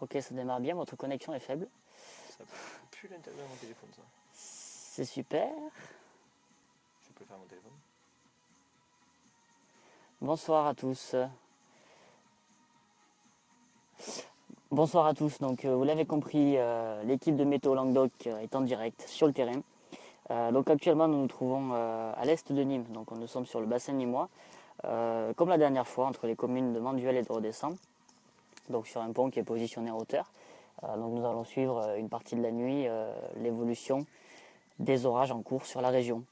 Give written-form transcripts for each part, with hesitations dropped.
Ok, ça démarre bien, votre connexion est faible. Ça pue l'intérieur de mon téléphone, ça. C'est super. Je peux faire mon téléphone. Bonsoir à tous. Bonsoir à tous. Donc, vous l'avez compris, l'équipe de Météo Languedoc est en direct sur le terrain. Donc, actuellement, nous nous trouvons à l'est de Nîmes. Donc, nous sommes sur le bassin nîmois, comme la dernière fois, entre les communes de Manduel et de Redescend. Donc, sur un pont qui est positionné en hauteur. Donc, nous allons suivre une partie de la nuit l'évolution des orages en cours sur la région.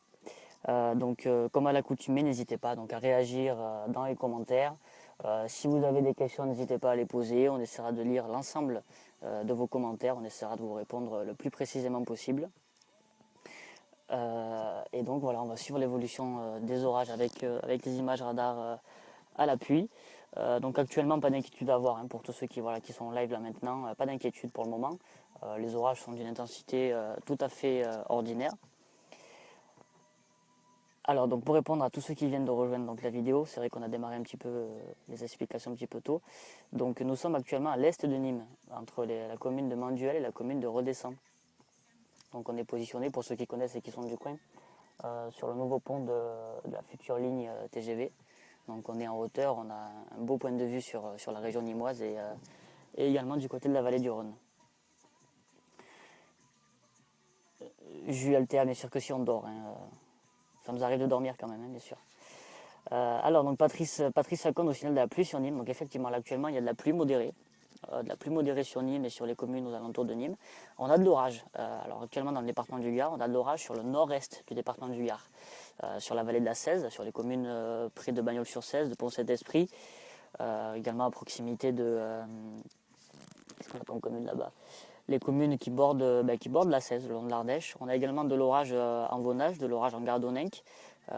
Comme à l'accoutumée, n'hésitez pas donc, à réagir dans les commentaires. Si vous avez des questions, n'hésitez pas à les poser. On essaiera de lire l'ensemble de vos commentaires. On essaiera de vous répondre le plus précisément possible. Et donc voilà, on va suivre l'évolution des orages avec les images radar à l'appui. Donc actuellement, pas d'inquiétude à avoir hein, pour tous ceux qui sont en live là maintenant. Pas d'inquiétude pour le moment. Les orages sont d'une intensité tout à fait ordinaire. Alors donc pour répondre à tous ceux qui viennent de rejoindre donc, la vidéo, c'est vrai qu'on a démarré un petit peu les explications un petit peu tôt. Donc nous sommes actuellement à l'est de Nîmes, entre la commune de Manduel et la commune de Redescend. Donc on est positionné, pour ceux qui connaissent et qui sont du coin, sur le nouveau pont de la future ligne TGV. Donc on est en hauteur, on a un beau point de vue sur la région nîmoise et également du côté de la vallée du Rhône. Jus alterne, bien sûr que si on dort. Hein, ça nous arrive de dormir quand même, hein, bien sûr. Alors, donc Patrice raconte au signal de la pluie sur Nîmes. Donc, effectivement, là, actuellement, il y a de la pluie modérée. Sur Nîmes et sur les communes aux alentours de Nîmes. On a de l'orage. Alors, actuellement, dans le département du Gard, on a de l'orage sur le nord-est du département du Gard. Sur la vallée de la Cèze, sur les communes près de Bagnols-sur-Cèze, de Pont-Saint-Esprit. Également à proximité de. Qu'est-ce qu'on a comme commune là-bas? Les communes qui bordent la Cèze, le long de l'Ardèche. On a également de l'orage en Vaunage, de l'orage en Gardonninque,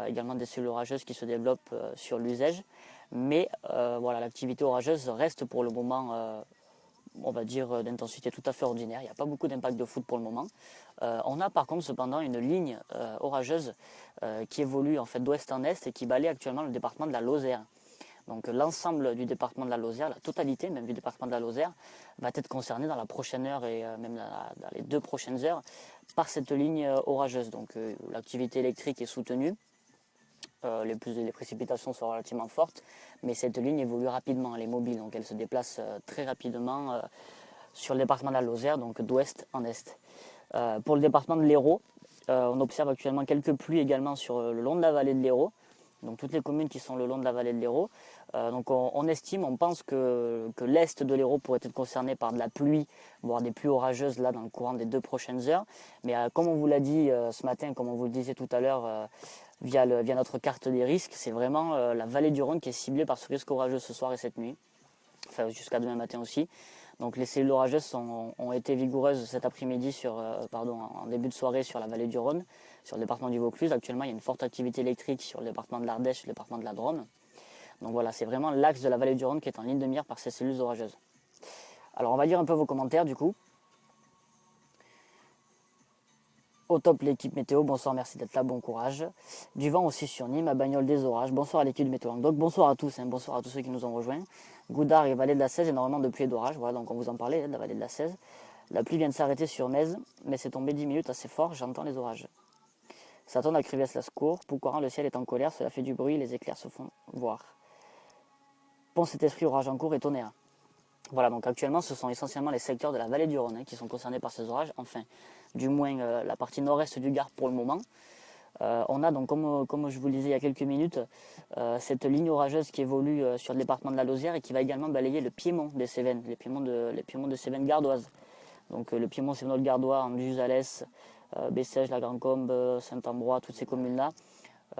également des cellules orageuses qui se développent sur l'Uzège. Mais voilà, l'activité orageuse reste pour le moment, on va dire, d'intensité tout à fait ordinaire. Il n'y a pas beaucoup d'impact de foudre pour le moment. On a par contre cependant une ligne orageuse qui évolue en fait d'ouest en est et qui balaie actuellement le département de la Lozère. Donc l'ensemble du département de la Lozère, la totalité même du département de la Lozère, va être concernée dans la prochaine heure et même dans les 2 prochaines heures par cette ligne orageuse. Donc l'activité électrique est soutenue, les précipitations sont relativement fortes, mais cette ligne évolue rapidement, elle est mobile, donc elle se déplace très rapidement sur le département de la Lozère, donc d'ouest en est. Pour le département de l'Hérault, on observe actuellement quelques pluies également sur le long de la vallée de l'Hérault, donc toutes les communes qui sont le long de la vallée de l'Hérault. Donc on pense que l'est de l'Hérault pourrait être concerné par de la pluie, voire des pluies orageuses là dans le courant des 2 prochaines heures. Mais comme on vous l'a dit ce matin, comme on vous le disait tout à l'heure via notre carte des risques, c'est vraiment la vallée du Rhône qui est ciblée par ce risque orageux ce soir et cette nuit, enfin jusqu'à demain matin aussi. Donc les cellules orageuses ont été vigoureuses cet après-midi en début de soirée sur la vallée du Rhône, sur le département du Vaucluse. Actuellement, il y a une forte activité électrique sur le département de l'Ardèche et le département de la Drôme. Donc voilà, c'est vraiment l'axe de la vallée du Rhône qui est en ligne de mire par ces cellules orageuses. Alors on va lire un peu vos commentaires du coup. Au top l'équipe météo, bonsoir, merci d'être là, bon courage. Du vent aussi sur Nîmes, à Bagnoles des orages. Bonsoir à l'équipe de Météo Languedoc, bonsoir à tous, bonsoir à tous ceux qui nous ont rejoints. Goudard et vallée de la Cèze, énormément de pluie et d'orage, voilà, donc on vous en parlait de la vallée de la Cèze. La pluie vient de s'arrêter sur Metz, mais c'est tombé 10 minutes assez fort, j'entends les orages. Ça tourne à Crivès-la-Secours, Poucoran, le ciel est en colère, cela fait du bruit, les éclairs se font voir. Pont-Saint-Esprit, orage en cours et tonnerre. Voilà, donc actuellement ce sont essentiellement les secteurs de la vallée du Rhône qui sont concernés par ces orages, enfin du moins la partie nord-est du Gard pour le moment. On a donc, comme je vous le disais il y a quelques minutes, cette ligne orageuse qui évolue sur le département de la Lozère et qui va également balayer le piémont des Cévennes, les piémonts de Cévennes gardoises. Donc le piémont cévenol gardois, Anduze, Alès, Bessèges, la Grand-Combe, Saint-Ambrois, toutes ces communes-là,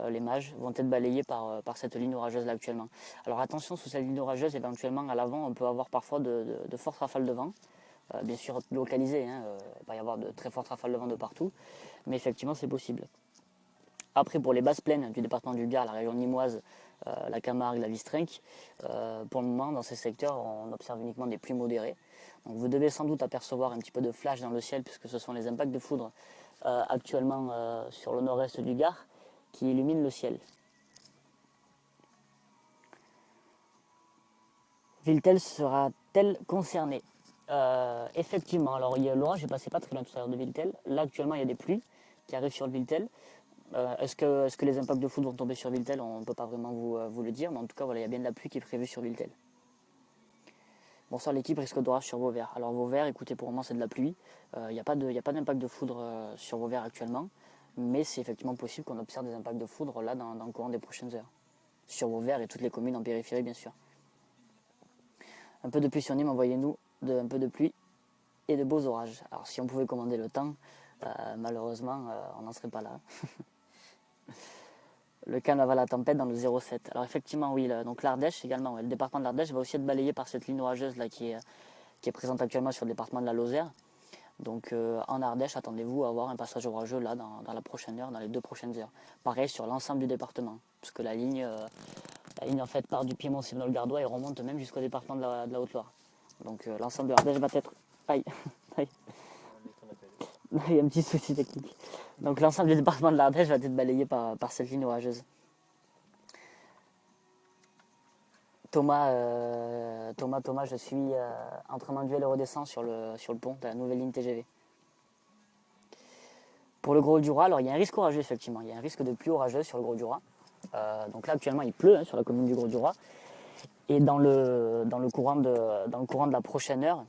les mages vont être balayés par cette ligne orageuse là actuellement. Alors attention, sous cette ligne orageuse, éventuellement à l'avant, on peut avoir parfois de fortes rafales de vent. Bien sûr localisées, il va y avoir de très fortes rafales de vent de partout, mais effectivement c'est possible. Après, pour les basses plaines du département du Gard, la région nîmoise, la Camargue, la Vistrinque, pour le moment, dans ces secteurs, on observe uniquement des pluies modérées. Donc vous devez sans doute apercevoir un petit peu de flash dans le ciel, puisque ce sont les impacts de foudre actuellement sur le nord-est du Gard qui illuminent le ciel. Viltel sera-t-elle concernée? effectivement, alors l'orage est passé pas très loin tout à l'heure de Viltel. Là actuellement il y a des pluies qui arrivent sur Viltel. Est-ce que les impacts de foudre vont tomber sur Viltel? On ne peut pas vraiment vous le dire, mais en tout cas voilà, il y a bien de la pluie qui est prévue sur Viltel. Bonsoir l'équipe, risque d'orage sur Vauvert. Alors Vauvert, écoutez, pour le moment c'est de la pluie. Il n'y a pas d'impact de foudre sur Vauvert actuellement, mais c'est effectivement possible qu'on observe des impacts de foudre là dans le courant des prochaines heures. Sur Vauvert et toutes les communes en périphérie bien sûr. Un peu de pluie sur Nîmes, envoyez-nous un peu de pluie et de beaux orages. Alors si on pouvait commander le temps, malheureusement on n'en serait pas là. Le calme avant la tempête dans le 07. Alors effectivement oui, donc l'Ardèche également, le département de l'Ardèche va aussi être balayé par cette ligne orageuse là qui est présente actuellement sur le département de la Lozère. Donc en Ardèche, attendez-vous à avoir un passage orageux là dans la prochaine heure, dans les 2 prochaines heures. Pareil sur l'ensemble du département, parce que la ligne en fait part du Piémont le Gardois et remonte même jusqu'au département de la Haute-Loire. Donc l'ensemble de l'Ardèche va être... Aïe, aïe. Il y a un petit souci technique. Donc l'ensemble du département de l'Ardèche va être balayé par cette ligne orageuse. Thomas, je suis entre Manduel et redescend sur le pont de la nouvelle ligne TGV. Pour le Gros du Roi, alors il y a un risque orageux effectivement, il y a un risque de pluie orageuse sur le Gros du Roi. Donc là actuellement il pleut sur la commune du Gros du Roi. Et dans le courant de la prochaine heure,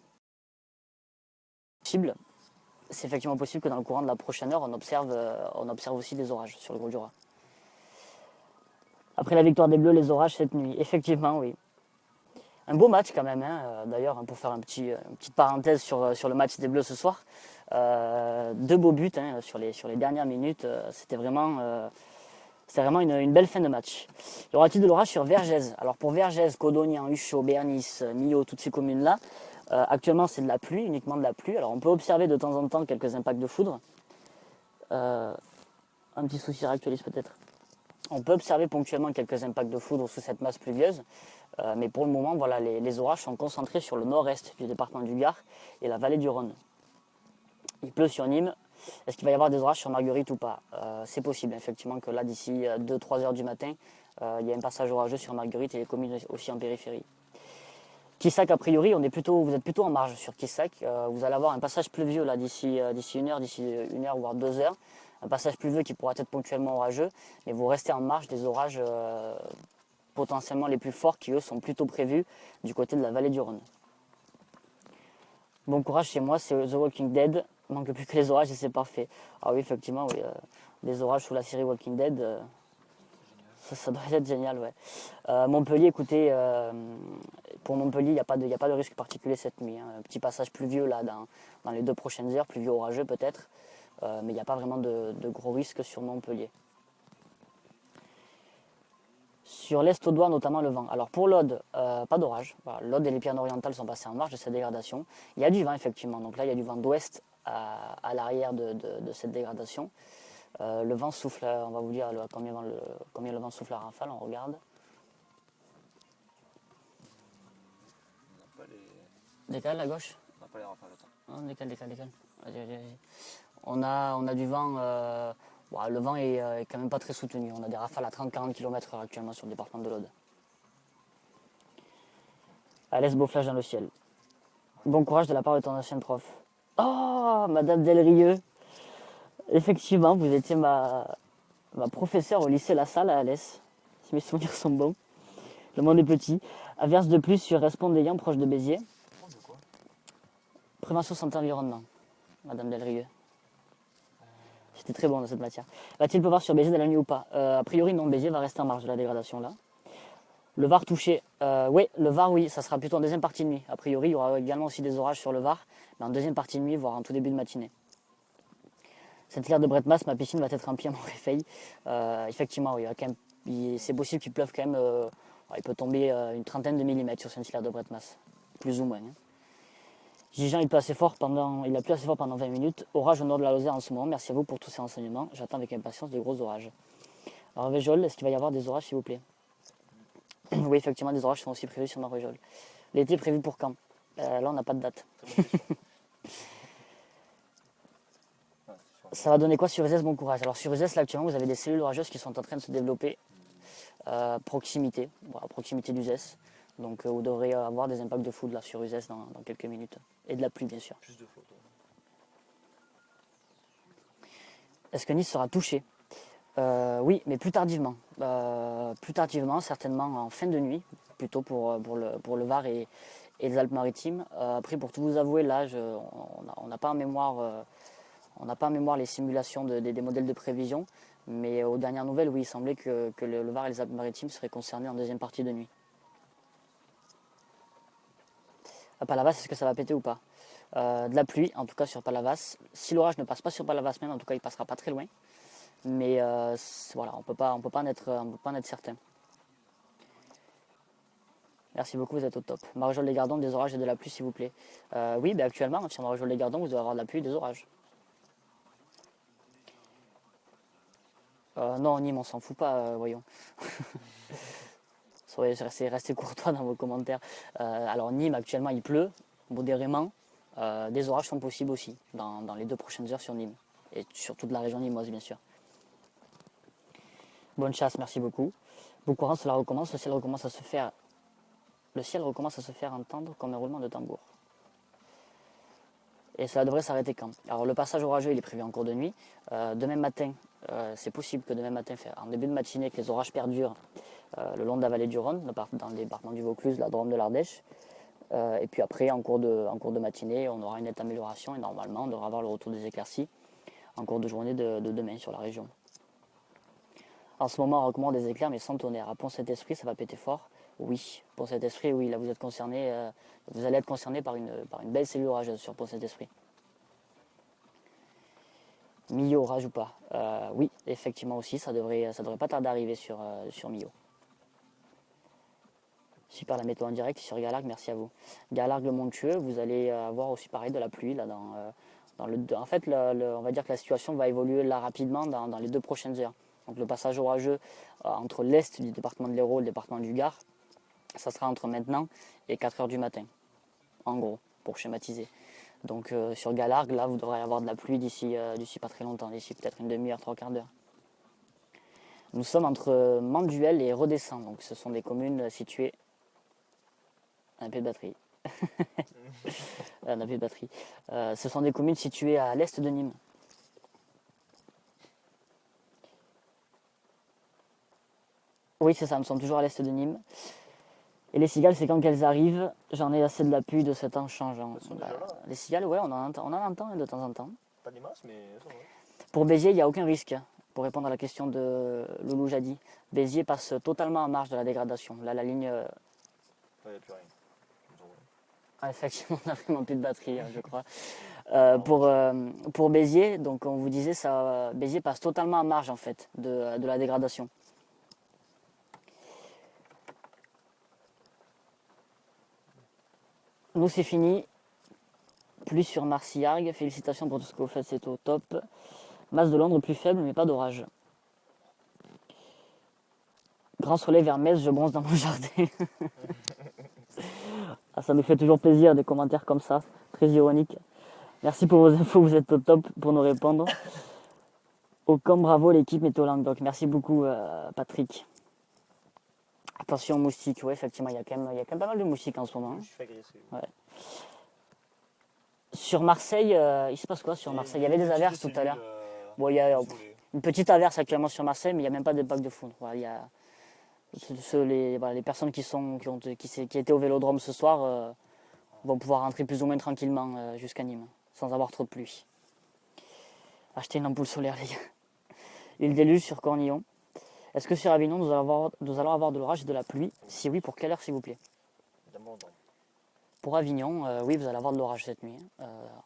c'est effectivement possible que dans le courant de la prochaine heure on observe aussi des orages sur le Gros du Roi. Après la victoire des Bleus, les orages cette nuit, effectivement oui. Un beau match quand même, d'ailleurs, pour faire une petite parenthèse sur le match des Bleus ce soir. 2 beaux buts sur les dernières minutes, c'était vraiment une belle fin de match. Y aura-t-il de l'orage sur Vergès? Alors pour Vergès, Codognan, Huchot, Bernis, Millau, toutes ces communes-là, actuellement c'est de la pluie, uniquement de la pluie. Alors on peut observer de temps en temps quelques impacts de foudre. Un petit souci réactualise peut-être. On peut observer ponctuellement quelques impacts de foudre sous cette masse pluvieuse. Mais pour le moment, voilà, les orages sont concentrés sur le nord-est du département du Gard et la vallée du Rhône. Il pleut sur Nîmes. Est-ce qu'il va y avoir des orages sur Marguerite ou pas? C'est possible, effectivement, que là, d'ici 2-3 heures du matin, il y a un passage orageux sur Marguerite et les communes aussi en périphérie. Quissac, a priori, vous êtes plutôt en marge sur Quissac. Vous allez avoir un passage pluvieux là d'ici 1 heure, voire 2 heures. Un passage pluvieux qui pourra être ponctuellement orageux, mais vous restez en marge des orages potentiellement les plus forts qui eux sont plutôt prévus du côté de la vallée du Rhône. Bon courage chez moi, c'est The Walking Dead, il manque plus que les orages et c'est parfait. Ah oui, effectivement, oui, les orages sous la série Walking Dead, ça doit être génial, ouais. Montpellier, écoutez, pour Montpellier, il n'y a pas de risque particulier cette nuit. Un petit passage pluvieux là dans les 2 prochaines heures, pluvieux orageux peut-être, mais il n'y a pas vraiment de gros risques sur Montpellier. Sur l'Est Audois, notamment le vent. Alors pour l'Aude, pas d'orage. Voilà, l'Aude et les Pyrénées-Orientales sont passées en marge de cette dégradation. Il y a du vent effectivement, donc là il y a du vent d'ouest à l'arrière de cette dégradation. Le vent souffle, on va vous dire combien le vent souffle à rafale, on regarde. Décale à gauche. On n'a pas les rafales, attends. Décale. Vas-y. On a du vent, le vent est quand même pas très soutenu. On a des rafales à 30-40 km/h actuellement sur le département de l'Aude. À l'est, beau flash dans le ciel. Bon courage de la part de ton ancienne prof. Oh, Madame Delrieux. Effectivement, vous étiez ma professeure au lycée La Salle à Alès. Si mes souvenirs sont bons. Le monde est petit. Averse de plus sur Respondéant, proche de Béziers. Prévention santé environnement, Madame Delrieux. J'étais très bon dans cette matière. Va-t-il pleuvoir sur Béziers dans la nuit ou pas? A priori, non, Béziers va rester en marge de la dégradation là. Le Var touché. Oui, le Var, oui, ça sera plutôt en deuxième partie de nuit. A priori, il y aura également aussi des orages sur le Var, mais en deuxième partie de nuit, voire en tout début de matinée. Sainte-Claire de Bretmas, ma piscine va être remplie à mon réveil. Effectivement, oui, c'est possible qu'il pleuve quand même. Il peut tomber une trentaine de millimètres sur Sainte-Claire de Bretmas, plus ou moins. Gijan, il a plu assez fort pendant 20 minutes. Orage au nord de la Lozère en ce moment. Merci à vous pour tous ces renseignements. J'attends avec impatience de gros orages. Alors, Marvejols, est-ce qu'il va y avoir des orages, s'il vous plaît? Oui, effectivement, des orages sont aussi prévus sur Marvejols. L'été est prévu pour quand? Là, on n'a pas de date. Ça va donner quoi sur Uzès? Bon courage. Alors, sur Uzès, là, actuellement, vous avez des cellules orageuses qui sont en train de se développer. Proximité d'Uzès. Donc vous devrez avoir des impacts de foudre là sur Uzès dans quelques minutes. Et de la pluie bien sûr. Plus de photos. Est-ce que Nice sera touché? Oui, mais plus tardivement. Plus tardivement, certainement en fin de nuit, plutôt pour le Var et les Alpes-Maritimes. Après, pour tout vous avouer, là, on n'a pas en mémoire, les simulations des modèles de prévision. Mais aux dernières nouvelles, oui, il semblait que le Var et les Alpes-Maritimes seraient concernés en deuxième partie de nuit. À Palavas, est-ce que ça va péter ou pas? De la pluie, en tout cas sur Palavas. Si l'orage ne passe pas sur Palavas même, en tout cas, il passera pas très loin. Mais voilà, on peut pas en être certain. Merci beaucoup, vous êtes au top. Marjol-les-Gardons, des orages et de la pluie, s'il vous plaît. Oui, ben actuellement, sur Marjol-les-Gardons, vous devez avoir de la pluie et des orages. Non, Nîmes, on s'en fout pas, voyons. Soyez restez courtois dans vos commentaires. Alors, Nîmes, actuellement, il pleut, modérément. Des orages sont possibles aussi, dans les 2 prochaines heures sur Nîmes. Et sur toute la région nîmoise, bien sûr. Bonne chasse, merci beaucoup. Bon courant, cela recommence, le ciel recommence à se faire entendre comme un roulement de tambour. Et cela devrait s'arrêter quand? Alors le passage orageux, il est prévu en cours de nuit. Demain matin, c'est possible que demain matin, en début de matinée, que les orages perdurent le long de la vallée du Rhône, dans le département du Vaucluse, la Drôme de l'Ardèche. Et puis après, en cours de matinée, on aura une nette amélioration et normalement, on devra avoir le retour des éclaircies en cours de journée de demain sur la région. En ce moment, on recommande des éclairs, mais sans tonnerre. À Pont-Saint-Esprit, ça va péter fort. Oui, Pont-Saint-Esprit, oui, là vous êtes concerné, vous allez être concerné par une belle cellule orageuse sur Pont-Saint-Esprit. Millau, orage ou pas? Oui, effectivement aussi, ça devrait pas tarder à arriver sur Millau. Super la météo en direct sur Galargue, merci à vous. Galargue-le-Montueux, vous allez avoir aussi pareil de la pluie là en fait, on va dire que la situation va évoluer là rapidement dans les 2 prochaines heures. Donc le passage orageux entre l'est du département de l'Hérault et le département du Gard, ça sera entre maintenant et 4 heures du matin, en gros, pour schématiser. Donc sur Galargue, là, vous devrez avoir de la pluie d'ici pas très longtemps, d'ici peut-être une demi-heure, 3/4 d'heure. Nous sommes entre Manduel et Redescend, donc ce sont des communes situées... Un peu de batterie. Un peu de batterie. Ce sont des communes situées à l'est de Nîmes. Oui, c'est ça, nous sommes toujours à l'est de Nîmes. Et les cigales, c'est quand qu'elles arrivent. J'en ai assez de la pluie de ce temps changeant. Les cigales, ouais, on en entend de temps en temps. Pas des masses, mais ça va. Pour Béziers, il n'y a aucun risque. Pour répondre à la question de Loulou Jadi, Béziers passe totalement en marge de la dégradation. Là, la ligne... Il n'y a plus rien. Effectivement, on n'a vraiment plus de batterie, je crois. Pour Béziers, donc on vous disait, Béziers passe totalement en marge en fait de la dégradation. Nous, c'est fini. Pluie sur Marcillargues. Félicitations pour tout ce que vous faites, c'est au top. Masse de Londres plus faible, mais pas d'orage. Grand soleil vers Metz, je bronze dans mon jardin. Ça nous fait toujours plaisir, des commentaires comme ça, très ironiques. Merci pour vos infos, vous êtes au top pour nous répondre. Au camp, bravo l'équipe Météo Languedoc. Merci beaucoup Patrick. Attention aux moustiques, ouais, effectivement, il y a quand même pas mal de moustiques en ce moment. Je suis fait agresser. Ouais. Sur Marseille, il se passe quoi sur Marseille? Il y avait des averses tout à l'heure. Bon, il y a une petite averse actuellement sur Marseille, mais il n'y a même pas d'impact de foudre. Voilà, il y a les personnes qui étaient au Vélodrome ce soir vont pouvoir rentrer plus ou moins tranquillement jusqu'à Nîmes, sans avoir trop de pluie. Achetez une ampoule solaire, les gars. Il déluge sur Cornillon. Est-ce que sur Avignon, nous allons avoir de l'orage et de la pluie? Si oui, pour quelle heure, s'il vous plaît? Pour Avignon, oui, vous allez avoir de l'orage cette nuit.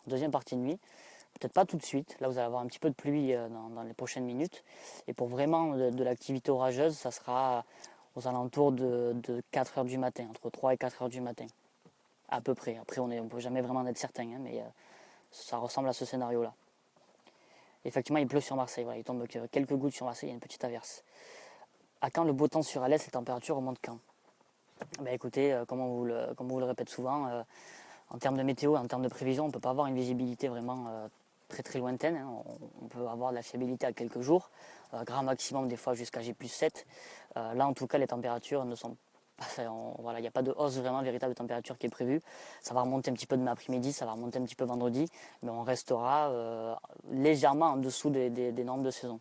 Deuxième partie de nuit. Peut-être pas tout de suite. Là, vous allez avoir un petit peu de pluie dans les prochaines minutes. Et pour vraiment de l'activité orageuse, ça sera aux alentours de 4 heures du matin, entre 3 et 4 heures du matin. À peu près. Après, on ne peut jamais vraiment en être certain, hein, mais ça ressemble à ce scénario-là. Effectivement, il pleut sur Marseille. Voilà, il tombe quelques gouttes sur Marseille, il y a une petite averse. À quand le beau temps sur Alès, les températures remontent quand? Ben écoutez, comme on vous le répète souvent, en termes de météo, en termes de prévision, on ne peut pas avoir une visibilité vraiment très très lointaine. Hein. On peut avoir de la fiabilité à quelques jours, grand maximum des fois jusqu'à G+7. Là en tout cas les températures ne sont Voilà, il n'y a pas de hausse vraiment véritable de température qui est prévue. Ça va remonter un petit peu demain après-midi, ça va remonter un petit peu vendredi, mais on restera légèrement en dessous des normes de saison.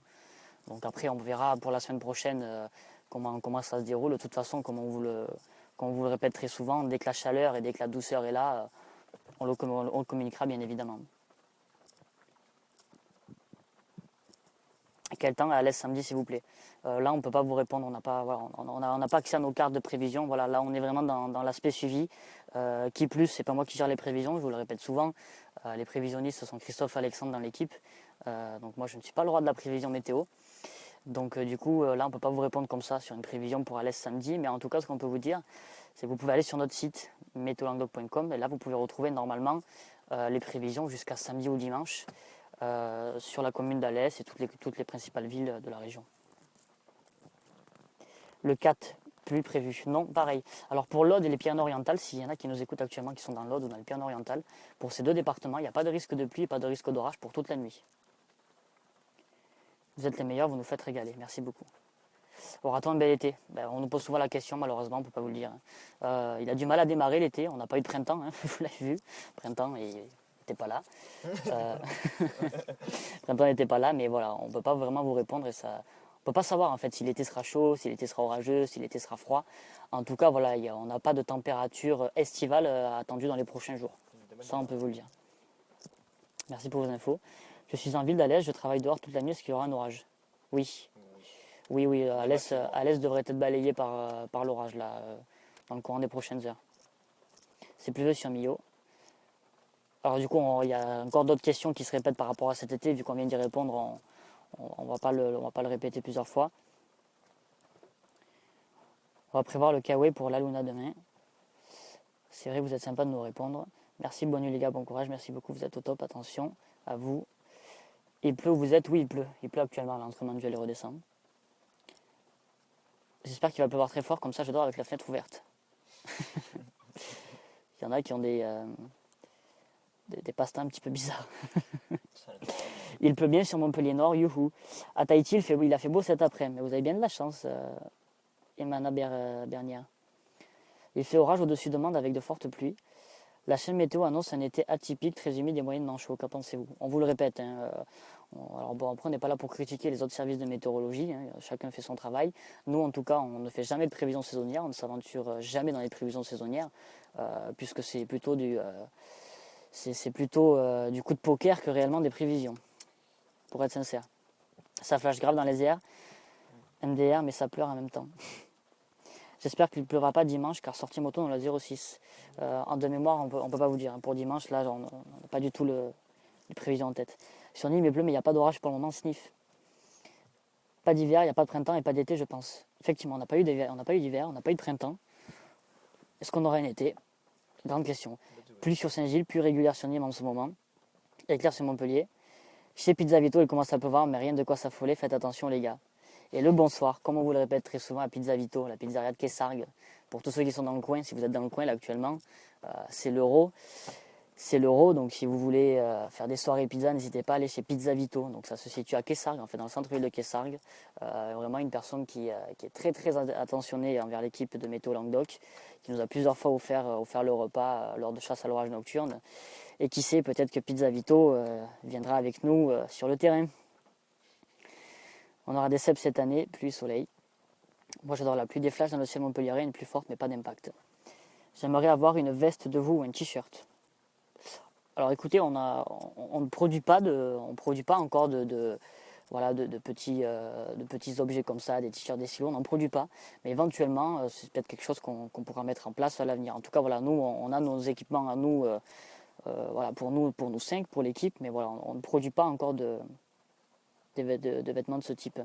Donc après, on verra pour la semaine prochaine comment ça se déroule. De toute façon, comme on vous le répète très souvent, dès que la chaleur et dès que la douceur est là, on le communiquera bien évidemment. Quel temps à l'est samedi s'il vous plaît? Là on ne peut pas vous répondre, on n'a pas accès à nos cartes de prévision. Voilà, là on est vraiment dans l'aspect suivi. Qui plus, c'est pas moi qui gère les prévisions, je vous le répète souvent. Les prévisionnistes ce sont Christophe et Alexandre dans l'équipe. Donc moi je ne suis pas le roi de la prévision météo. Donc du coup là on ne peut pas vous répondre comme ça sur une prévision pour Alès samedi. Mais en tout cas ce qu'on peut vous dire, c'est que vous pouvez aller sur notre site météolanguedoc.com et là vous pouvez retrouver normalement les prévisions jusqu'à samedi ou dimanche. Sur la commune d'Alès et toutes les principales villes de la région. Le 4, pluie prévue. Non, pareil. Alors pour l'Aude et les Pyrénées-Orientales, s'il y en a qui nous écoutent actuellement qui sont dans l'Aude ou dans les Pyrénées-Orientales, pour ces deux départements, il n'y a pas de risque de pluie et pas de risque d'orage pour toute la nuit. Vous êtes les meilleurs, vous nous faites régaler. Merci beaucoup. Aura-t-on un bel été? On nous pose souvent la question, malheureusement, on ne peut pas vous le dire. Il a du mal à démarrer l'été, on n'a pas eu de printemps, vous l'avez vu. Printemps n'était pas là. Printemps n'était pas là, mais voilà, on ne peut pas vraiment vous répondre et ça. On ne peut pas savoir en fait si l'été sera chaud, si l'été sera orageux, si l'été sera froid. En tout cas, voilà, on n'a pas de température estivale attendue dans les prochains jours. Ça, on peut vous le dire. Merci pour vos infos. Je suis en ville d'Alès, je travaille dehors toute la nuit, est-ce qu'il y aura un orage? Oui. Oui, Alès devrait être balayé par l'orage là, dans le courant des prochaines heures. C'est pluvieux sur Millau. Alors du coup, il y a encore d'autres questions qui se répètent par rapport à cet été, vu qu'on vient d'y répondre, on ne va pas le répéter plusieurs fois. On va prévoir le Kawaii pour la Luna demain. C'est vrai, vous êtes sympa de nous répondre. Merci, bonne nuit les gars, bon courage, merci beaucoup, vous êtes au top, attention à vous. Il pleut où vous êtes? Oui, il pleut actuellement, là, entre Manduel et redescend. J'espère qu'il va pleuvoir très fort, comme ça je dors avec la fenêtre ouverte. Il y en a qui ont des passe-temps un petit peu bizarres. Il pleut bien sur Montpellier Nord, youhou. À Tahiti, il a fait beau cet après-midi, mais vous avez bien de la chance, Emana Bernière. Il fait orage au-dessus de Mende avec de fortes pluies. La chaîne météo annonce un été atypique, très humide et moyennement chaud. Qu'en pensez-vous? On vous le répète. Alors bon, après, on n'est pas là pour critiquer les autres services de météorologie. Chacun fait son travail. Nous, en tout cas, on ne fait jamais de prévisions saisonnières. On ne s'aventure jamais dans les prévisions saisonnières, puisque c'est plutôt du coup de poker que réellement des prévisions, pour être sincère. Ça flash grave dans les airs, MDR, mais ça pleure en même temps. J'espère qu'il ne pleuvra pas dimanche, car sortie moto dans la 06. En de mémoire, on ne peut pas vous dire. Pour dimanche, là, on n'a pas du tout les prévisions en tête. Sur Nîmes, il pleut, mais il n'y a pas d'orage pour le moment, sniff. Pas d'hiver, il n'y a pas de printemps et pas d'été, je pense. Effectivement, on n'a pas eu d'hiver, on n'a pas eu de printemps. Est-ce qu'on aura un été? Grande question. Pluie sur Saint-Gilles, pluie régulière sur Nîmes en ce moment. Éclair sur Montpellier. Chez Pizza Vito, il commence à pleuvoir, mais rien de quoi s'affoler. Faites attention, les gars. Et le bonsoir, comme on vous le répète très souvent à Pizza Vito, la pizzeria de Kessargues. Pour tous ceux qui sont dans le coin, si vous êtes dans le coin là actuellement, c'est l'euro. C'est l'euro, donc si vous voulez faire des soirées pizza, n'hésitez pas à aller chez Pizza Vito. Donc ça se situe à Kessargues, en fait, dans le centre-ville de Kessargues. Vraiment une personne qui est très très attentionnée envers l'équipe de Météo Languedoc, qui nous a plusieurs fois offert le repas lors de chasse à l'orage nocturne. Et qui sait, peut-être que Pizza Vito viendra avec nous sur le terrain. On aura des cèpes cette année, pluie, soleil. Moi j'adore la pluie, des flashs dans le ciel montpelliérain, une pluie forte mais pas d'impact. J'aimerais avoir une veste de vous ou un t-shirt. Alors écoutez, on ne produit pas encore de petits objets comme ça, des t-shirts, des silos, on n'en produit pas. Mais éventuellement, c'est peut-être quelque chose qu'on pourra mettre en place à l'avenir. En tout cas, voilà, nous, on a nos équipements à nous, voilà, pour nous 5, pour l'équipe, mais voilà, on ne produit pas encore de vêtements de ce type.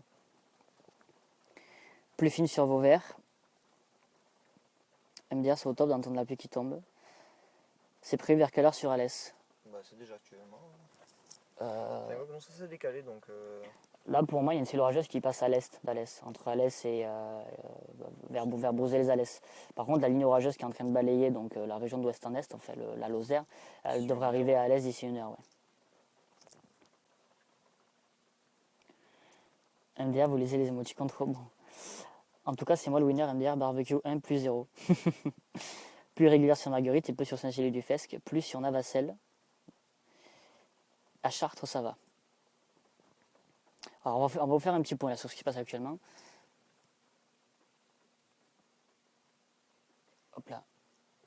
Plus fine sur vos verres. MDR, c'est au top d'entendre la pluie qui tombe. C'est prévu vers quelle heure sur Alès? C'est déjà actuellement. Ça s'est décalé donc. Là, pour moi, il y a une ciel orageuse qui passe à l'est d'Alès, entre Alès et vers Bruxelles-Alès. Par contre, la ligne orageuse qui est en train de balayer donc, la région d'ouest en est, enfin la Lozère, elle devrait arriver à Alès d'ici 1 heure. Ouais. MDA, vous lisez les émoticônes trop bons. En tout cas, c'est moi le winner MDR barbecue 1 plus 0. Plus régulière sur Marguerite et peu sur Saint-Gilles-du-Fesque, plus sur Navacelle. À Chartres, ça va. Alors, on va vous faire un petit point là sur ce qui se passe actuellement. Hop là.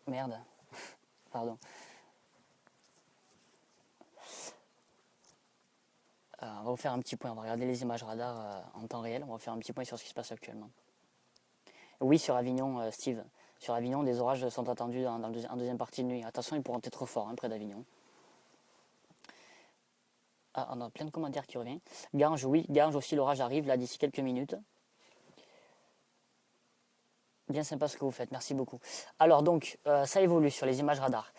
Merde. Pardon. On va vous faire un petit point. On va regarder les images radar en temps réel. On va faire un petit point sur ce qui se passe actuellement. Oui, sur Avignon, Steve. Sur Avignon, des orages sont attendus en deuxième partie de nuit. Attention, ils pourront être trop forts près d'Avignon. Ah, on a plein de commentaires qui reviennent. Ganges, oui. Ganges aussi, l'orage arrive là d'ici quelques minutes. Bien sympa ce que vous faites, merci beaucoup. Alors donc, ça évolue sur les images radar.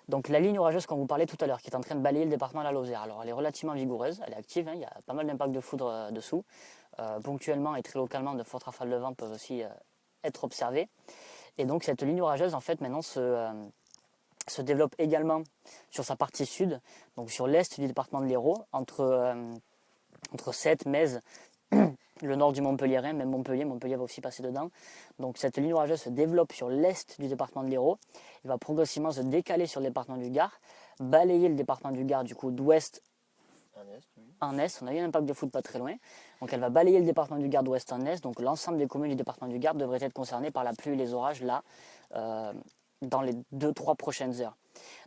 Donc la ligne orageuse qu'on vous parlait tout à l'heure, qui est en train de balayer le département de la Lozère. Alors elle est relativement vigoureuse, elle est active, il y a pas mal d'impacts de foudre dessous. Ponctuellement et très localement, de fortes rafales de vent peuvent aussi être observées. Et donc cette ligne orageuse, en fait, maintenant se développe également sur sa partie sud, donc sur l'est du département de l'Hérault, entre Sète, Metz, le nord du Montpellierin, même Montpellier va aussi passer dedans. Donc cette ligne orageuse se développe sur l'est du département de l'Hérault. Elle va progressivement se décaler sur le département du Gard, balayer le département du Gard du coup d'ouest en est. On a eu un impact de foudre pas très loin. Donc elle va balayer le département du Gard d'ouest en est. Donc l'ensemble des communes du département du Gard devraient être concernées par la pluie et les orages là dans les 2-3 prochaines heures.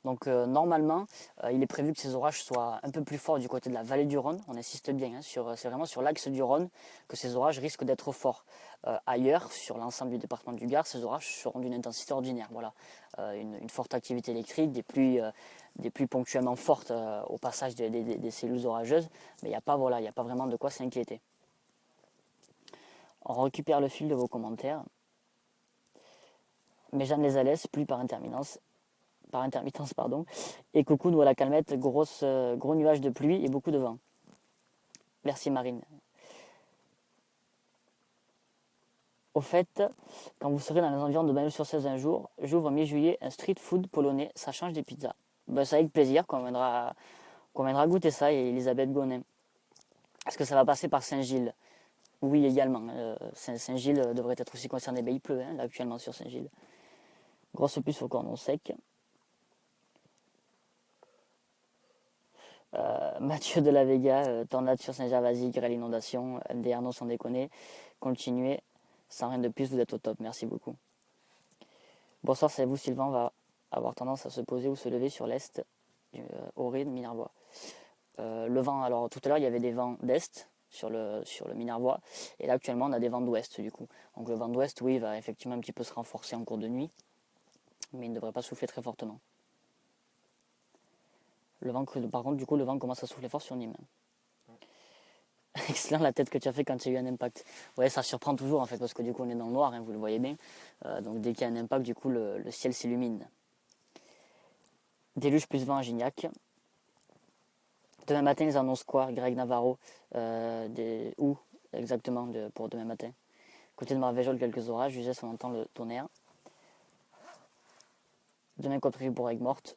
Donc normalement, il est prévu que ces orages soient un peu plus forts du côté de la vallée du Rhône. On insiste bien, c'est vraiment sur l'axe du Rhône que ces orages risquent d'être forts. Ailleurs, sur l'ensemble du département du Gard, ces orages seront d'une intensité ordinaire. Voilà, une forte activité électrique, des pluies ponctuellement fortes au passage des cellules orageuses, mais il n'y a pas vraiment de quoi s'inquiéter. On récupère le fil de vos commentaires. Mais Jeanne les Alès, pluie par intermittence, et coucou, nous à la calmette, gros nuages de pluie et beaucoup de vent. Merci Marine. Au fait, quand vous serez dans les environs de Bagnols-sur-Cèze un jour, j'ouvre mi-juillet un street food polonais, ça change des pizzas. Ben, c'est avec plaisir qu'on viendra goûter ça, et Elisabeth Gonin. Est-ce que ça va passer par Saint-Gilles? Oui, également. Saint-Gilles devrait être aussi concerné. Ben, il pleut là, actuellement sur Saint-Gilles. Grosse puce au cordon sec. Mathieu de la Vega, tornade sur Saint-Gervasy, grêle inondation, MDR non sans déconner. Continuez, sans rien de plus, vous êtes au top, merci beaucoup. Bonsoir, c'est vous Sylvain, va avoir tendance à se poser ou se lever sur l'est, Auré de Minervois. Le vent, alors tout à l'heure il y avait des vents d'est sur le Minervois, et là actuellement on a des vents d'ouest du coup. Donc le vent d'ouest, oui, va effectivement un petit peu se renforcer en cours de nuit, mais il ne devrait pas souffler très fortement. Par contre, du coup, le vent commence à souffler fort sur Nîmes. Excellent la tête que tu as fait quand il y a eu un impact. Ouais, ça surprend toujours en fait, parce que du coup on est dans le noir, vous le voyez bien. Donc dès qu'il y a un impact, du coup le ciel s'illumine. Déluge plus vent à Gignac. Demain matin, ils annoncent quoi, Greg Navarro? Où exactement pour demain matin? Côté de Marvejols, quelques orages. Uzès, on entend le tonnerre. Demain, côte prévu pour Aigues-Mortes.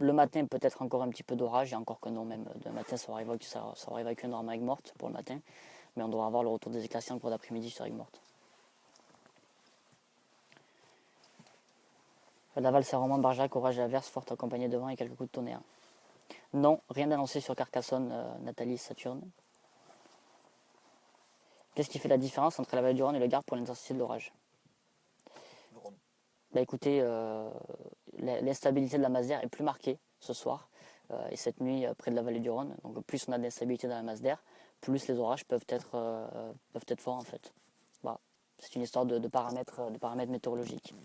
Le matin, peut-être encore un petit peu d'orage, et encore que non, même demain matin, ça aura évacué normalement Aigues-Mortes pour le matin. Mais on devra avoir le retour des éclaircies en cours d'après-midi sur Aigues-Mortes. Laval, Saint-Romain, Barjac, orage et averse, forte accompagnée de vent et quelques coups de tonnerre. Non, rien d'annoncé sur Carcassonne, Nathalie Saturne. Qu'est-ce qui fait la différence entre la vallée du Rhône et le Gard pour l'intensité de l'orage? Bah écoutez, l'instabilité de la masse d'air est plus marquée ce soir et cette nuit près de la vallée du Rhône. Donc plus on a d'instabilité dans la masse d'air, plus les orages peuvent être forts en fait. Voilà. C'est une histoire de paramètres météorologiques.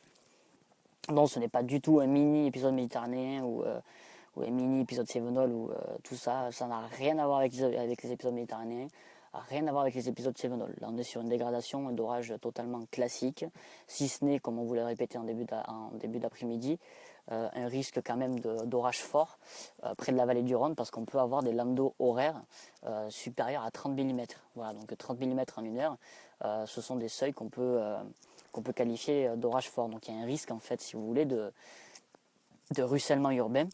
Non, ce n'est pas du tout un mini épisode méditerranéen ou un mini épisode Cévenol ou tout ça. Ça n'a rien à voir avec les épisodes méditerranéens. Rien à voir avec les épisodes Cévenol. Là, on est sur une dégradation d'orage totalement classique, si ce n'est, comme on vous l'a répété en début d'après-midi, un risque quand même d'orage fort près de la vallée du Rhône, parce qu'on peut avoir des lames d'eau horaires supérieures à 30 mm. Voilà, donc 30 mm en une heure, ce sont des seuils qu'on peut qualifier d'orage fort. Donc il y a un risque, en fait, si vous voulez, de ruissellement urbain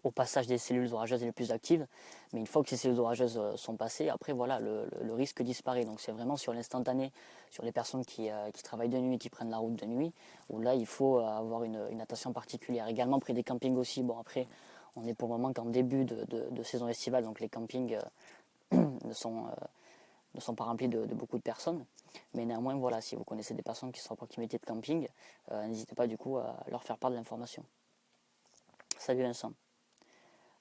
au passage des cellules orageuses les plus actives. Mais une fois que ces cellules orageuses sont passées, après voilà, le risque disparaît. Donc c'est vraiment sur l'instantané, sur les personnes qui travaillent de nuit, qui prennent la route de nuit, où là il faut avoir une attention particulière. Également près des campings aussi. Bon après, on est pour le moment qu'en début de saison estivale, donc les campings ne sont pas remplis de beaucoup de personnes. Mais néanmoins, voilà, si vous connaissez des personnes qui sont à proximité de camping, n'hésitez pas du coup à leur faire part de l'information. Salut Vincent.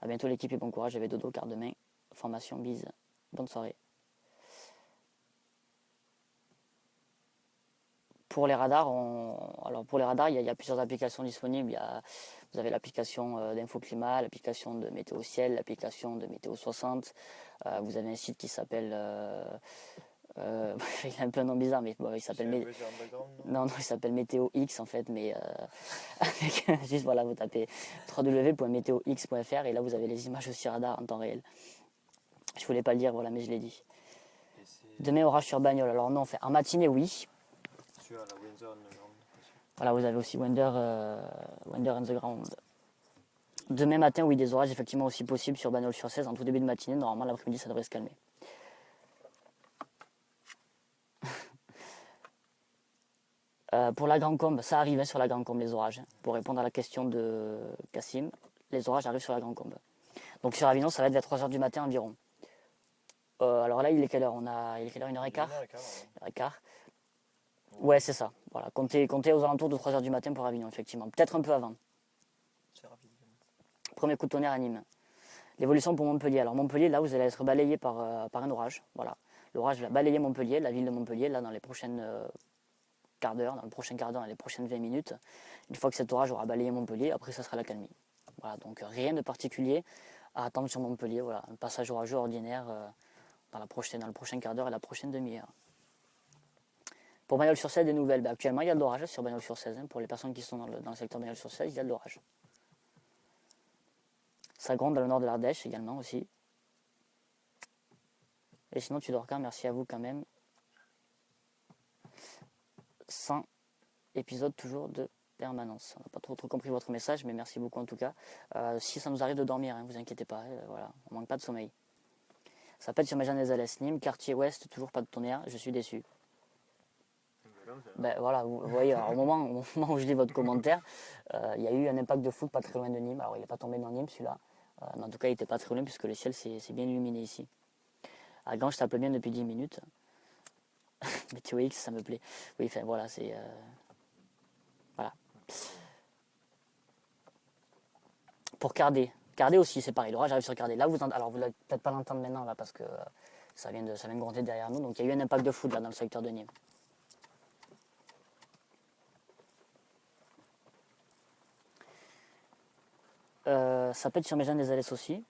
A bientôt l'équipe et bon courage. J'avais dodo car demain, formation, bise. Bonne soirée. Pour les radars, il y a plusieurs applications disponibles. Vous avez l'application d'InfoClimat, l'application de Météo Ciel, l'application de Météo 60. Vous avez un site qui s'appelle... il a un peu un nom bizarre, mais bon, il s'appelle... Non, il s'appelle Météo X en fait, mais juste voilà, vous tapez www.météox.fr et là vous avez les images aussi radar en temps réel. Je voulais pas le dire, voilà, mais je l'ai dit. Demain, orage sur bagnole. Alors non, en matinée, oui. Sur la Windsor Underground. Voilà, vous avez aussi Wonder and the Ground. Demain matin, oui, des orages effectivement aussi possibles sur Bagnols-sur-Cèze en tout début de matinée. Normalement, l'après-midi, ça devrait se calmer. Pour la Grande Combe, ça arrive sur la Grande Combe, les orages. Pour répondre à la question de Cassim, les orages arrivent sur la Grande Combe. Donc sur Avignon, ça va être vers 3h du matin environ. Alors là, il est quelle heure il est quelle heure, 1h15 1h15. Ouais, c'est ça. Voilà, comptez aux alentours de 3h du matin pour Avignon, effectivement. Peut-être un peu avant. C'est rapide. Premier coup de tonnerre à Nîmes. L'évolution pour Montpellier. Alors Montpellier, là, vous allez être balayé par un orage. Voilà. L'orage va balayer Montpellier, la ville de Montpellier, là, dans les prochaines quart d'heure, dans le prochain quart d'heure, dans les prochaines 20 minutes. Une fois que cet orage aura balayé Montpellier, après, ça sera la calmie. Voilà, donc rien de particulier à attendre sur Montpellier. Voilà, un passage orageux ordinaire dans le prochain quart d'heure et la prochaine demi-heure. Pour Bagnols-sur-Cèze, des nouvelles. Actuellement, il y a de l'orage sur Bagnols-sur-Cèze. Pour les personnes qui sont dans le secteur Bagnols-sur-Cèze, il y a de l'orage. Ça gronde dans le nord de l'Ardèche également aussi. Et sinon, tu dors quand? Merci à vous quand même. 100 épisodes toujours de permanence. On n'a pas trop compris votre message, mais merci beaucoup en tout cas. Si ça nous arrive de dormir, vous inquiétez pas, voilà, on manque pas de sommeil. Ça pète sur Méjeanne des Alès, Nîmes, quartier ouest, toujours pas de tonnerre, je suis déçu. Ben voilà, vous voyez, alors, au moment où je lis votre commentaire, il y a eu un impact de foudre pas très loin de Nîmes. Alors il n'est pas tombé dans Nîmes celui-là, mais en tout cas il n'était pas très loin puisque le ciel s'est bien illuminé ici. À Gand, je t'appelle bien depuis 10 minutes. Météo X, ça me plaît. Oui, enfin voilà, c'est... Voilà. Pour Cardé aussi, c'est pareil, l'orage arrive sur Cardé. Là, alors vous ne l'avez peut-être pas l'entendre maintenant, là, parce que ça vient de gronder derrière nous. Donc il y a eu un impact de foudre là, dans le secteur de Nîmes. Ça pète sur Méjeanne des Alès aussi.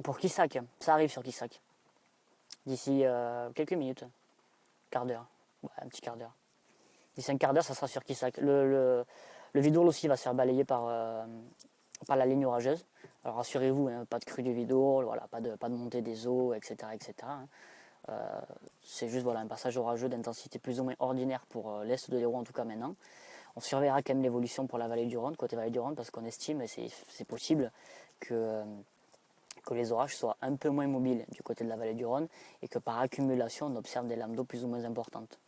Pour Quissac, ça arrive sur Quissac. D'ici quelques minutes, quart d'heure, ouais, un petit quart d'heure. D'ici un quart d'heure, ça sera sur Quissac. Le Vidourle aussi va se faire balayer par la ligne orageuse. Alors rassurez-vous, hein, pas de crue du Vidourle, voilà, pas de montée des eaux, etc. C'est juste voilà, un passage orageux d'intensité plus ou moins ordinaire pour l'est de l'Hérault en tout cas maintenant. On surveillera quand même l'évolution pour la vallée du Rhône, côté vallée du Rhône, parce qu'on estime, et c'est possible, que les orages soient un peu moins mobiles du côté de la vallée du Rhône et que par accumulation, on observe des lames d'eau plus ou moins importantes.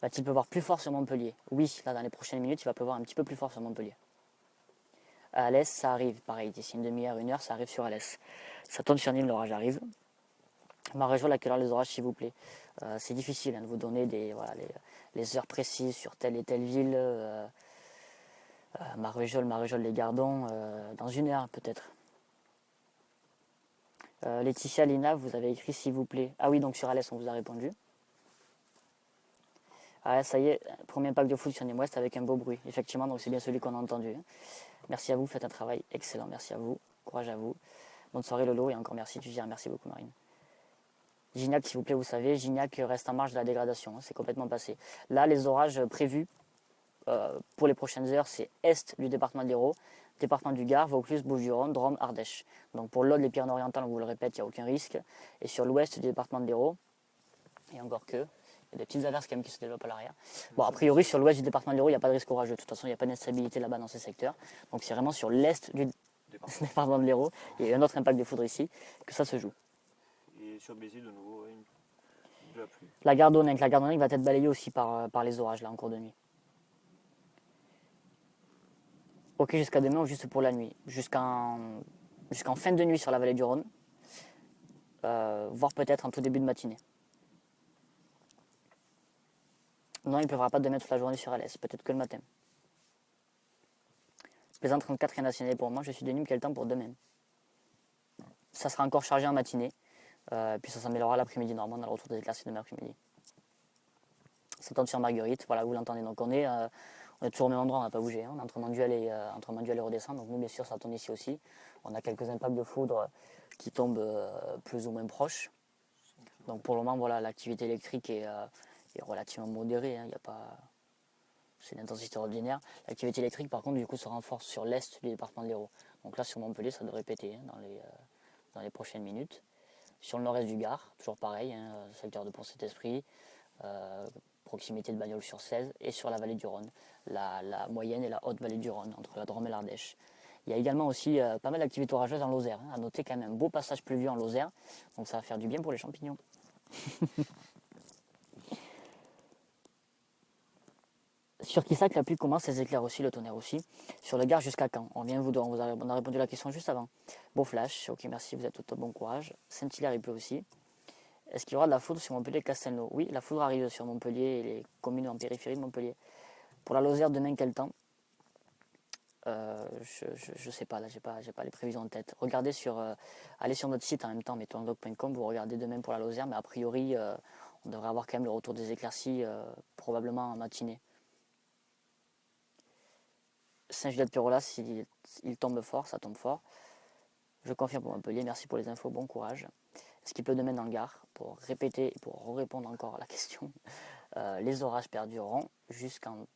Va-t-il pleuvoir plus fort sur Montpellier? Oui, là dans les prochaines minutes, il va pleuvoir un petit peu plus fort sur Montpellier. À Alès, ça arrive, pareil, d'ici une demi-heure, 1 heure, ça arrive sur Alès. Ça tombe sur Nîmes, l'orage arrive. Maréjol, à quelle heure les orages, s'il vous plaît? C'est difficile de vous donner les heures précises sur telle et telle ville. Maréjol, les Gardons, dans 1 heure peut-être. Laetitia, Lina, vous avez écrit s'il vous plaît. Ah oui, donc sur Alès, on vous a répondu. Ah, ça y est, premier impact de foudre sur Nîmes Ouest avec un beau bruit. Effectivement, donc c'est bien celui qu'on a entendu. Merci à vous, faites un travail excellent. Merci à vous, courage à vous. Bonne soirée Lolo et encore merci, tu gères. Merci beaucoup Marine. Gignac, s'il vous plaît, vous savez, Gignac reste en marge de la dégradation. C'est complètement passé. Là, les orages prévus pour les prochaines heures, c'est est du département de l'Hérault, département du Gard, Vaucluse, Bouches-du-Rhône, Drôme, Ardèche. Donc pour l'Aude, les Pyrénées-Orientales, on vous le répète, il n'y a aucun risque. Et sur l'ouest du département de l'Hérault, et encore que, Il y a des petites averses quand même qui se développent à l'arrière. Bon, a priori, sur l'ouest du département de l'Hérault, il n'y a pas de risque orageux. De toute façon, il n'y a pas d'instabilité là-bas dans ces secteurs. Donc c'est vraiment sur l'est du département de l'Hérault, il y a un autre impact de foudre ici, que ça se joue. Et sur Béziers, de nouveau, de la pluie. La Gardonninque va être balayée aussi par les orages là en cours de nuit. Ok, jusqu'à demain ou juste pour la nuit. Jusqu'en fin de nuit sur la vallée du Rhône, voire peut-être en tout début de matinée. Non, il ne pleuvra pas demain toute la journée sur Alès, peut-être que le matin. Plaisant 34, rien à signaler pour moi, je suis de Nîmes, quel temps pour demain? Ça sera encore chargé en matinée, puis ça s'améliorera l'après-midi normalement dans le retour des éclaircies demain après-midi. Ça tombe sur Marguerite, voilà, vous l'entendez, donc on est toujours au même endroit, on n'a pas bougé, hein. On est entre Manduel et Redescendre, donc nous bien sûr ça tombe ici aussi. On a quelques impacts de foudre qui tombent plus ou moins proches. Donc pour le moment, voilà, l'activité électrique est relativement modérée, hein. Il y a pas... C'est une intensité ordinaire. L'activité électrique, par contre, du coup, se renforce sur l'est du département de l'Hérault. Donc là, sur Montpellier, ça devrait péter hein, dans les prochaines minutes. Sur le nord-est du Gard, toujours pareil, hein, secteur de Pont-Saint-Esprit, proximité de Bagnols-sur-Cèze, et sur la vallée du Rhône, la moyenne et la haute vallée du Rhône, entre la Drôme et l'Ardèche. Il y a également aussi pas mal d'activités orageuses en Lozère. Hein. À noter quand même un beau passage pluvieux en Lozère, donc ça va faire du bien pour les champignons. Sur Quissac, la pluie commence, les éclairs aussi, le tonnerre aussi. Sur le Gard, jusqu'à quand? On a répondu à la question juste avant. Beau flash, ok, merci, vous êtes tout au bon courage. Saint-Hilaire, il pleut aussi. Est-ce qu'il y aura de la foudre sur Montpellier et Castelnau? Oui, la foudre arrive sur Montpellier et les communes en périphérie de Montpellier. Pour la Lozère, demain, quel temps? Je sais pas, là, j'ai pas les prévisions en tête. Regardez allez sur notre site en même temps, mettonsdoc.com, vous regardez demain pour la Lozère, mais a priori, on devrait avoir quand même le retour des éclaircies, probablement en matinée. Saint-Julien-de-Pérolas, il tombe fort, ça tombe fort. Je confirme pour Montpellier, merci pour les infos, bon courage. Est-ce qu'il pleut demain dans le Gard? Pour répéter et pour répondre encore à la question, les orages perdureront jusqu'en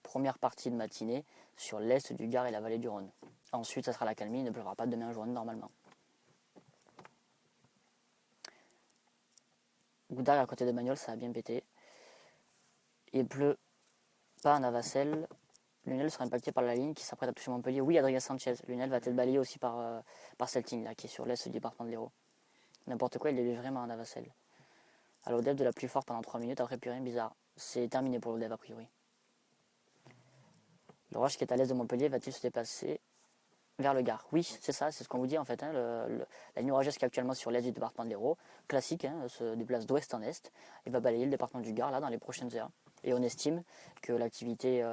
première partie de matinée sur l'est du Gard et la vallée du Rhône. Ensuite, ça sera la calmie, il ne pleuvra pas demain en journée normalement. Goudarg à côté de Bagnols, ça a bien pété. Il pleut pas à Navacelles. Lunel sera impacté par la ligne qui s'apprête à toucher Montpellier. Oui, Adrien Sanchez. Lunel va être balayé aussi par cette ligne là, qui est sur l'est du département de l'Hérault. N'importe quoi, il est vraiment à Navacelles. À l'Odève de la pluie forte pendant 3 minutes, après plus rien, bizarre. C'est terminé pour l'Odève a priori. L'orage qui est à l'est de Montpellier va-t-il se déplacer vers le Gard? Oui, c'est ça, c'est ce qu'on vous dit en fait. Hein, la ligne orageuse qui est actuellement sur l'est du département de l'Hérault, classique, hein, se déplace d'ouest en est et va balayer le département du Gard là dans les prochaines heures. Et on estime que l'activité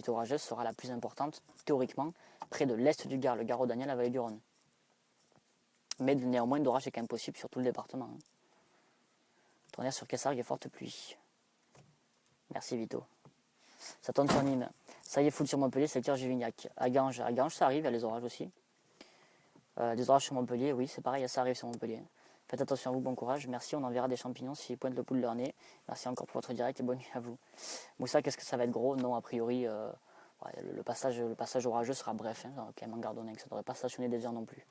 orageuse sera la plus importante, théoriquement, près de l'est du Gard, le Gard Daniel, la vallée du Rhône. Mais néanmoins, d'orage est quand même possible sur tout le département. Hein. Tonnerre sur Cassargues et forte pluie. Merci Vito. Ça tourne sur Nîmes. Ça y est, foule sur Montpellier, secteur Givignac. À Ganges, ça arrive, il y a les orages aussi. Des orages sur Montpellier, oui, c'est pareil, ça arrive sur Montpellier. Faites attention à vous, bon courage. Merci, on enverra des champignons s'ils pointent le bout de leur nez. Merci encore pour votre direct et bonne nuit à vous. Moussa, qu'est-ce que ça va être gros? Non, a priori, le passage orageux sera bref, hein, quand même en Gardonninque. Ça ne devrait pas stationner des heures non plus.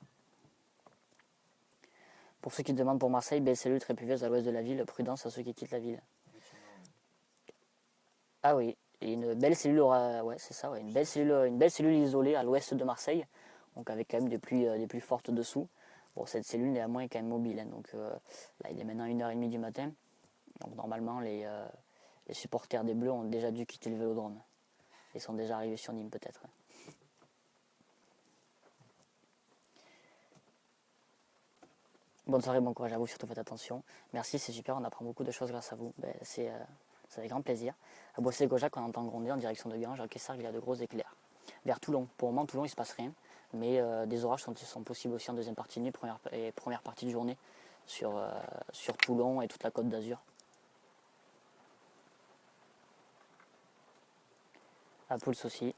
Pour ceux qui demandent pour Marseille, belle cellule très pluvieuse à l'ouest de la ville, prudence à ceux qui quittent la ville. Ah oui, et une belle cellule c'est ça, ouais, une belle cellule isolée à l'ouest de Marseille, donc avec quand même des pluies fortes dessous. Bon, cette cellule néanmoins est quand même mobile, hein, donc là il est maintenant 1h30 du matin, donc normalement les supporters des Bleus ont déjà dû quitter le Vélodrome. Ils sont déjà arrivés sur Nîmes peut-être. Bonne soirée, bon courage à vous, surtout faites attention. Merci, c'est super, on apprend beaucoup de choses grâce à vous. C'est avec grand plaisir. À Boissé-Gaujac, on entend gronder en direction de Ganges. À Quessargues, il y a de gros éclairs. Vers Toulon, pour le moment, Toulon, il ne se passe rien. Mais des orages sont possibles aussi en deuxième partie de nuit et première partie de journée sur Toulon et toute la côte d'Azur. À Pouls aussi.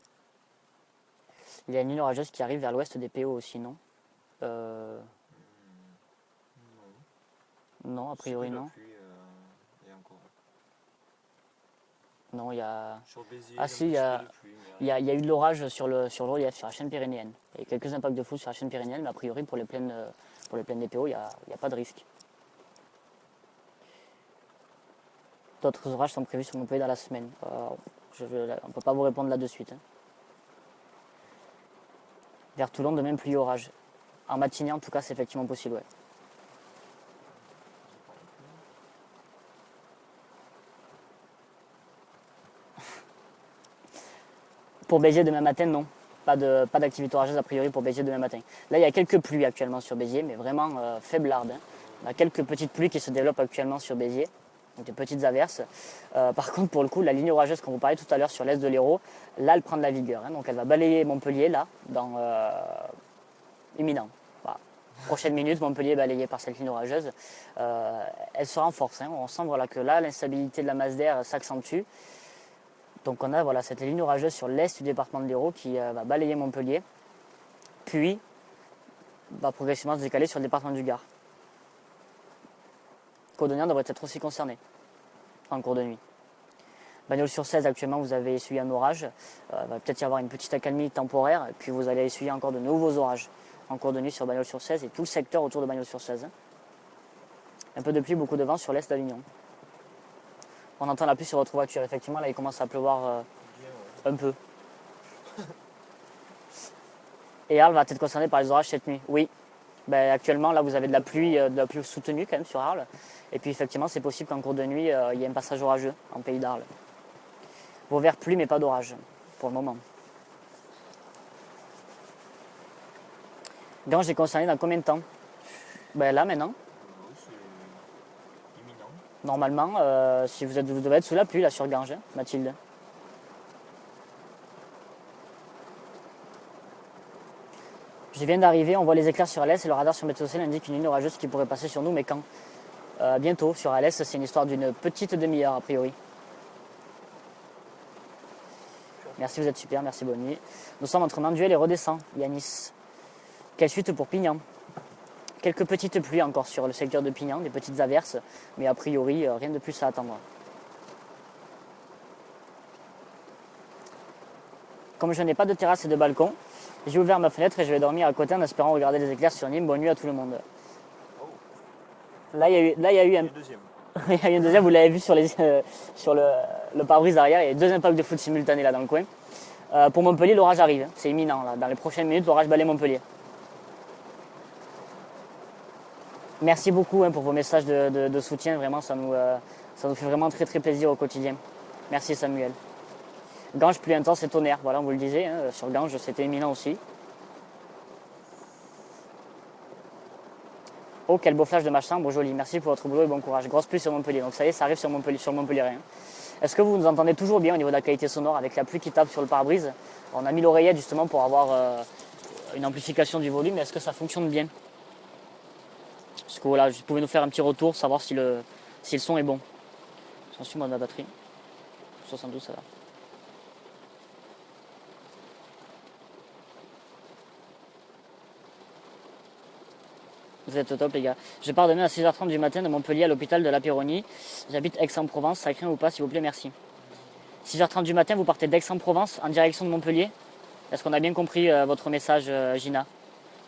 Il y a une ligne orageuse qui arrive vers l'ouest des PO aussi, non Non, a priori non. Non, il y a... Ah si, il y a eu de l'orage sur le relief, sur la chaîne pyrénéenne. Il y a quelques impacts de foudre sur la chaîne pyrénéenne, mais a priori pour les plaines des PO, il n'y a pas de risque. D'autres orages sont prévus sur Montpellier dans la semaine. On ne peut pas vous répondre là de suite. Hein. Vers Toulon, de même pluie orage. En matinée, en tout cas, c'est effectivement possible. Ouais. Pour Béziers demain matin, non. Pas d'activité orageuse a priori pour Béziers demain matin. Là, il y a quelques pluies actuellement sur Béziers, mais vraiment faiblardes. Hein. On a quelques petites pluies qui se développent actuellement sur Béziers, donc des petites averses. Par contre, pour le coup, la ligne orageuse, qu'on vous parlait tout à l'heure sur l'est de l'Hérault, là, elle prend de la vigueur. Hein. Donc, elle va balayer Montpellier, là, dans imminent. Voilà. Prochaine minute, Montpellier est balayé par cette ligne orageuse. Elle se renforce. Hein. On sent voilà, que là, l'instabilité de la masse d'air s'accentue. Donc on a voilà, cette ligne orageuse sur l'est du département de l'Hérault qui va balayer Montpellier, puis va progressivement se décaler sur le département du Gard. Caudonnière devrait être aussi concerné en cours de nuit. Bagnols-sur-Cèze, actuellement, vous avez essuyé un orage. Il va peut-être y avoir une petite accalmie temporaire, et puis vous allez essuyer encore de nouveaux orages en cours de nuit sur Bagnols-sur-Cèze et tout le secteur autour de Bagnols-sur-Cèze. Un peu de pluie, beaucoup de vent sur l'est d'Avignon. On entend la pluie sur votre voiture. Effectivement, là, il commence à pleuvoir un peu. Et Arles va être concerné par les orages cette nuit. Oui. Ben, actuellement, là, vous avez de la pluie soutenue quand même sur Arles. Et puis, effectivement, c'est possible qu'en cours de nuit, il y ait un passage orageux en pays d'Arles. Vauvert, pluie, mais pas d'orage, pour le moment. Ganges est concerné dans combien de temps? Ben, là, maintenant. Normalement, si vous devez être sous la pluie là sur Ganges, hein, Mathilde. Je viens d'arriver, on voit les éclairs sur Alès et le radar sur Météo indique une ligne orageuse qui pourrait passer sur nous, mais quand? Bientôt, sur Alès, c'est une histoire d'une petite demi-heure a priori. Merci, vous êtes super, merci, bonne nuit. Nous sommes entre Manduel et Redescend, Yanis. Quelle suite pour Pignan? Quelques petites pluies encore sur le secteur de Pignan, des petites averses, mais a priori, rien de plus à attendre. Comme je n'ai pas de terrasse et de balcon, j'ai ouvert ma fenêtre et je vais dormir à côté en espérant regarder les éclairs sur Nîmes. Bonne nuit à tout le monde. Là, il y a eu un deuxième. Il y a eu un deuxième, vous l'avez vu sur le pare-brise arrière, il y a deux impacts de foot simultanés là dans le coin. Pour Montpellier, l'orage arrive, c'est imminent. Là. Dans les prochaines minutes, l'orage balaye Montpellier. Merci beaucoup pour vos messages de soutien, vraiment, ça nous fait vraiment très très plaisir au quotidien. Merci Samuel. Ganges, pluie intense et tonnerre, voilà, on vous le disait, hein, sur Ganges, c'était imminent aussi. Oh, quel beau flash de ma chambre, joli, merci pour votre boulot et bon courage. Grosse pluie sur Montpellier, donc ça y est, ça arrive sur Montpellier. Hein. Est-ce que vous nous entendez toujours bien au niveau de la qualité sonore avec la pluie qui tape sur le pare-brise? On a mis l'oreillette justement pour avoir une amplification du volume, mais est-ce que ça fonctionne bien? Est-ce que voilà, vous pouvez nous faire un petit retour, savoir si le son est bon. J'en suis moi de la batterie. 72, ça va. Vous êtes au top les gars. Je pars demain à 6h30 du matin de Montpellier à l'hôpital de la Péronie. J'habite Aix-en-Provence, ça craint ou pas s'il vous plaît, merci. 6h30 du matin, vous partez d'Aix-en-Provence en direction de Montpellier. Est-ce qu'on a bien compris votre message Gina?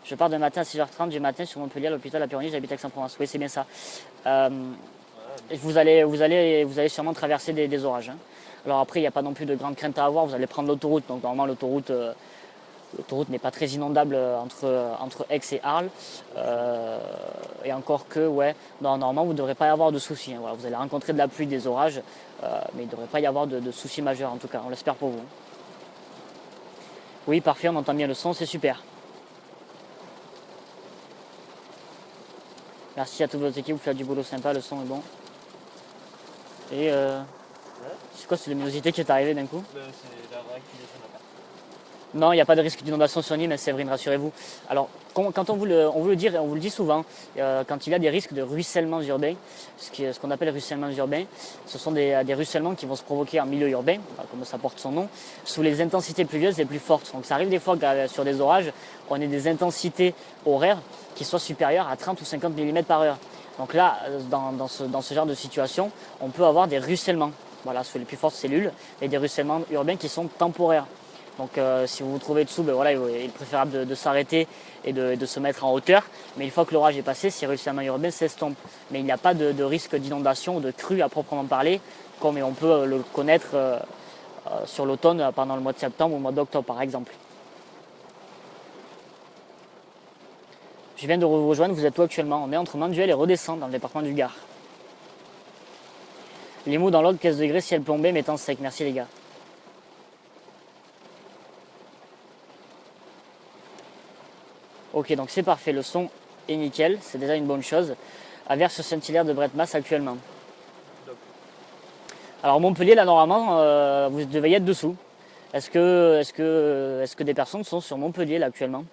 Je pars demain matin à 6h30 du matin sur Montpellier à l'hôpital de la Péronie, j'habite Aix-en-Provence. Oui, c'est bien ça. Vous allez sûrement traverser des orages. Hein. Alors après, il n'y a pas non plus de grande crainte à avoir, vous allez prendre l'autoroute, donc normalement l'autoroute n'est pas très inondable entre Aix et Arles. Et encore que, ouais, normalement, vous ne devrez pas y avoir de soucis. Hein. Voilà, vous allez rencontrer de la pluie, des orages, mais il ne devrait pas y avoir de soucis majeurs, en tout cas. On l'espère pour vous. Oui, parfait, on entend bien le son, c'est super. Merci à toute votre équipe, vous faites du boulot sympa, le son est bon. Et c'est quoi cette luminosité qui est arrivée d'un coup? C'est la réactivation de la carte. Non, il n'y a pas de risque d'inondation sur Nîmes, Séverine, rassurez-vous. Alors, quand on vous le dit souvent, quand il y a des risques de ruissellements urbains, ce qu'on appelle ruissellements urbains, ce sont des ruissellements qui vont se provoquer en milieu urbain, comme ça porte son nom, sous les intensités pluvieuses les plus fortes. Donc ça arrive des fois que sur des orages, on ait des intensités horaires qui soient supérieures à 30 ou 50 mm par heure. Donc là, dans ce genre de situation, on peut avoir des ruissellements, voilà, sous les plus fortes cellules, et des ruissellements urbains qui sont temporaires. Donc si vous vous trouvez dessous, ben voilà, il est préférable de s'arrêter et de se mettre en hauteur. Mais une fois que l'orage est passé, si réussit à manière urbaine, s'estompe. Mais il n'y a pas de risque d'inondation ou de crue à proprement parler, comme on peut le connaître sur l'automne pendant le mois de septembre ou le mois d'octobre par exemple. Je viens de vous rejoindre, vous êtes où actuellement? On est entre Manduel et Redescend dans le département du Gard. Limoux dans l'autre, 15 degrés, ciel plombé, mais temps sec. Merci les gars. Ok, donc c'est parfait, le son est nickel, c'est déjà une bonne chose. Averse scintillaire de Bretmas actuellement. Alors Montpellier, là normalement, vous devez y être dessous. Est-ce que des personnes sont sur Montpellier là actuellement?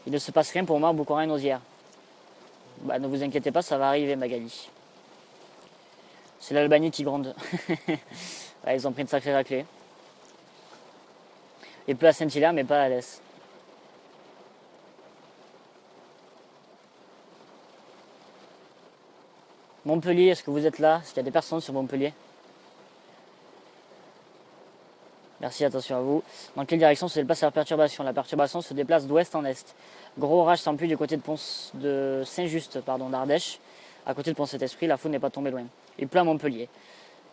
Il ne se passe rien pour moi, Boucorin et Nausière. Bah, ne vous inquiétez pas, ça va arriver Magali. C'est l'Albanie qui gronde. Ouais, ils ont pris une sacrée raclée. Il pleut à Saint-Hilaire, mais pas à l'Est. Montpellier, est-ce que vous êtes là? Est-ce qu'il y a des personnes sur Montpellier? Merci, attention à vous. Dans quelle direction se déplace la perturbation? La perturbation se déplace d'ouest en est. Gros orage sans pluie du côté de Saint-Just, d'Ardèche. À côté de Pont-Saint-Esprit, la foudre n'est pas tombée loin. Il pleut à Montpellier.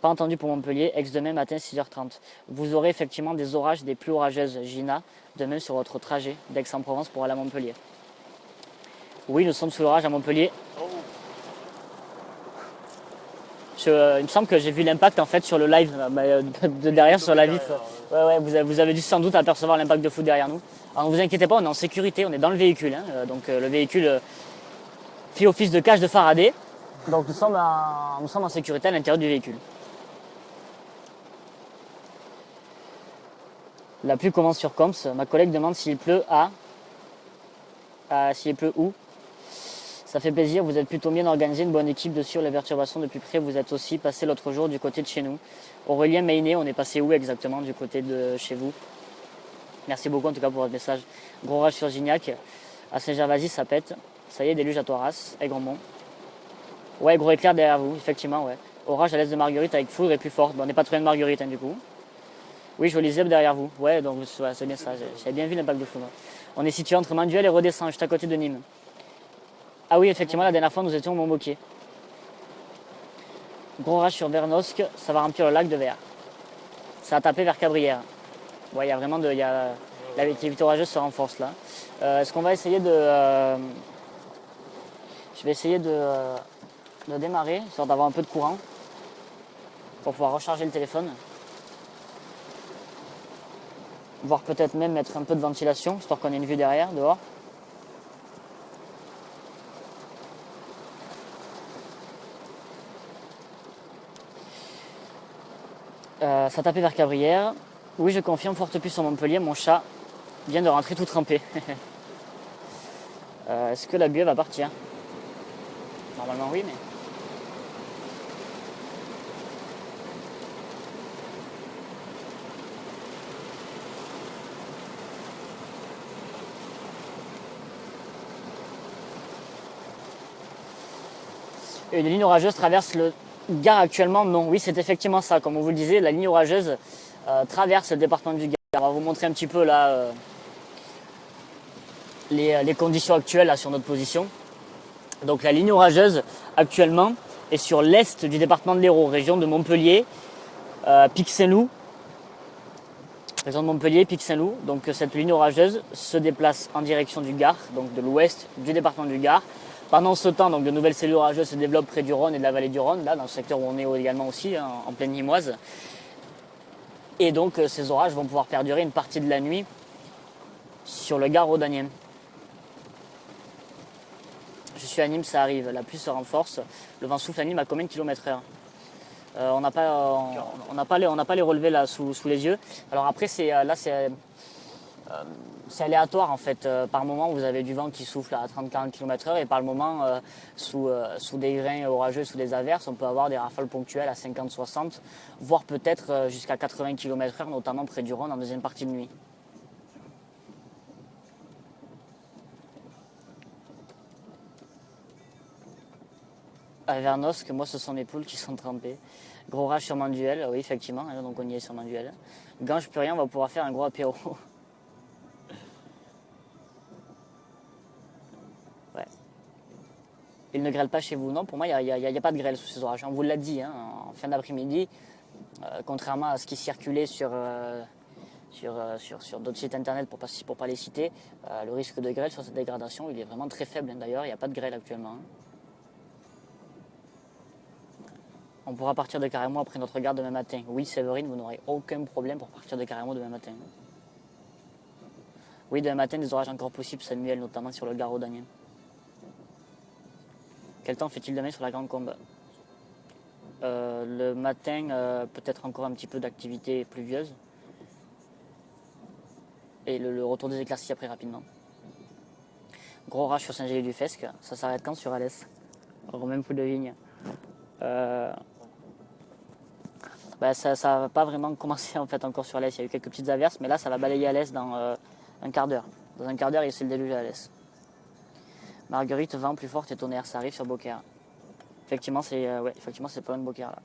Pas entendu pour Montpellier, ex-demain matin 6h30. Vous aurez effectivement des orages, des pluies orageuses, Gina, de même sur votre trajet d'Aix-en-Provence pour aller à Montpellier. Oui, nous sommes sous l'orage à Montpellier. Il me semble que j'ai vu l'impact en fait sur le live de derrière sur la vitre. Ouais, vous avez dû sans doute apercevoir l'impact de foot derrière nous. Alors ne vous inquiétez pas, on est en sécurité, on est dans le véhicule. Donc le véhicule fait office de cage de Faraday. Donc nous sommes en sécurité à l'intérieur du véhicule. La pluie commence sur Coms. Ma collègue demande s'il pleut s'il pleut où? Ça fait plaisir, vous êtes plutôt bien organisé, une bonne équipe de suivre les perturbations de plus près. Vous êtes aussi passé l'autre jour du côté de chez nous. Aurélien Mayné, on est passé où exactement du côté de chez vous? Merci beaucoup en tout cas pour votre message. Gros orage sur Gignac. À Saint-Gervasy, ça pète. Ça y est, déluge à Toiras, Aigremont. Ouais, gros éclair derrière vous, effectivement, ouais. Orage à l'est de Marguerite avec foudre et plus fort. On n'est pas très loin de Marguerite, du coup. Oui, joli zèbre derrière vous. Ouais, donc ouais, c'est bien ça. J'avais bien vu l'impact de foudre. On est situé entre Manduel et Redescend, juste à côté de Nîmes. Ah oui, effectivement, la dernière fois, nous étions au Montmoquet. Gros orage sur Vernosque, ça va remplir le lac de Verre. Ça a tapé vers Cabrières. Ouais, il y a vraiment l'activité orageuse se renforce là. Est-ce qu'on va essayer de... je vais essayer de démarrer, histoire d'avoir un peu de courant, pour pouvoir recharger le téléphone. Voire peut-être même mettre un peu de ventilation, histoire qu'on ait une vue derrière, dehors. Ça tapait vers Cabrières. Oui, je confirme, forte pluie sur Montpellier. Mon chat vient de rentrer tout trempé. Est-ce que la buée va partir? Normalement oui, mais... Une ligne orageuse traverse le Gard actuellement? Non. Oui, c'est effectivement ça. Comme on vous le disait, la ligne orageuse traverse le département du Gard. On va vous montrer un petit peu là les conditions actuelles là, sur notre position. Donc la ligne orageuse actuellement est sur l'est du département de l'Hérault, région de Montpellier, Pic-Saint-Loup. Région de Montpellier, Pic-Saint-Loup. Donc cette ligne orageuse se déplace en direction du Gard, donc de l'ouest du département du Gard. Pendant ce temps, donc, de nouvelles cellules orageuses se développent près du Rhône et de la vallée du Rhône, là, dans le secteur où on est également aussi, hein, en pleine Nîmoise. Et donc, ces orages vont pouvoir perdurer une partie de la nuit sur le Gard rhodanien. Je suis à Nîmes, ça arrive. La pluie se renforce. Le vent souffle à Nîmes à combien de km/h? On n'a pas les relevés là sous les yeux. Alors après, c'est aléatoire en fait. Par moment, vous avez du vent qui souffle à 30-40 km/h et par le moment, sous des grains orageux, sous des averses, on peut avoir des rafales ponctuelles à 50-60, voire peut-être jusqu'à 80 km/h, notamment près du Rhône en deuxième partie de nuit. À Vernos, que moi ce sont mes poules qui sont trempées. Gros rage sur Manduel, oui effectivement, donc on y est sur Manduel. Gange plus rien, on va pouvoir faire un gros apéro. Ouais. Il ne grêle pas chez vous, non, pour moi il n'y a pas de grêle sous ces orages. On vous l'a dit, hein, en fin d'après-midi, contrairement à ce qui circulait sur d'autres sites internet pour pas les citer, le risque de grêle sur cette dégradation il est vraiment très faible. D'ailleurs, il n'y a pas de grêle actuellement. On pourra partir de Carrémo après notre garde demain matin. Oui, Séverine, vous n'aurez aucun problème pour partir de Carrémo demain matin. Oui, demain matin, des orages encore possibles, Samuel, notamment sur le Garo d'Aniens. Quel temps fait-il demain sur la Grande Combe? Le matin, peut-être encore un petit peu d'activité pluvieuse. Et le retour des éclaircies après rapidement. Gros orage sur Saint-Gély-du-Fesque. Ça s'arrête quand sur Alès? Romain Pouille de Vigne. Ça va pas vraiment commencer en fait encore sur Alès. Il y a eu quelques petites averses, mais là ça va balayer Alès dans un quart d'heure. Dans un quart d'heure, c'est le déluge à Alès. Marguerite, vent plus forte et tonnerre, ça arrive sur Beaucaire. Effectivement, c'est pas loin de Beaucaire là.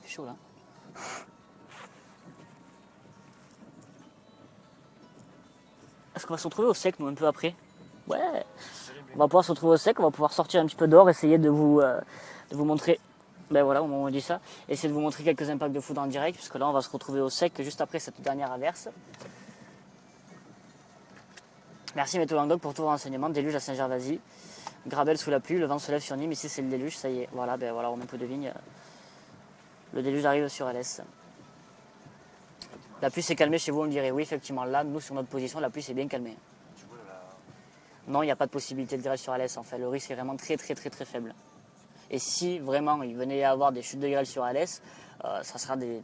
C'est chaud là. Est-ce qu'on va se retrouver au sec nous un peu après? Ouais. On va pouvoir se retrouver au sec, on va pouvoir sortir un petit peu dehors, essayer de vous montrer. Ben voilà, au moment où on dit ça, essayer de vous montrer quelques impacts de foudre en direct, puisque là on va se retrouver au sec juste après cette dernière averse. Merci Météo Languedoc pour tous vos renseignements. Déluge à Saint-Gervasy, Grabel sous la pluie, le vent se lève sur Nîmes, ici c'est le déluge, ça y est. Voilà, on met un peu de vigne. Le déluge arrive sur Alès. La pluie s'est calmée chez vous, on dirait. Oui, effectivement, là, nous sur notre position, la pluie s'est bien calmée. Non, il n'y a pas de possibilité de grêle sur Alès en fait. Le risque est vraiment très très très très faible. Et si vraiment il venait à avoir des chutes de grêle sur Alès, ça sera de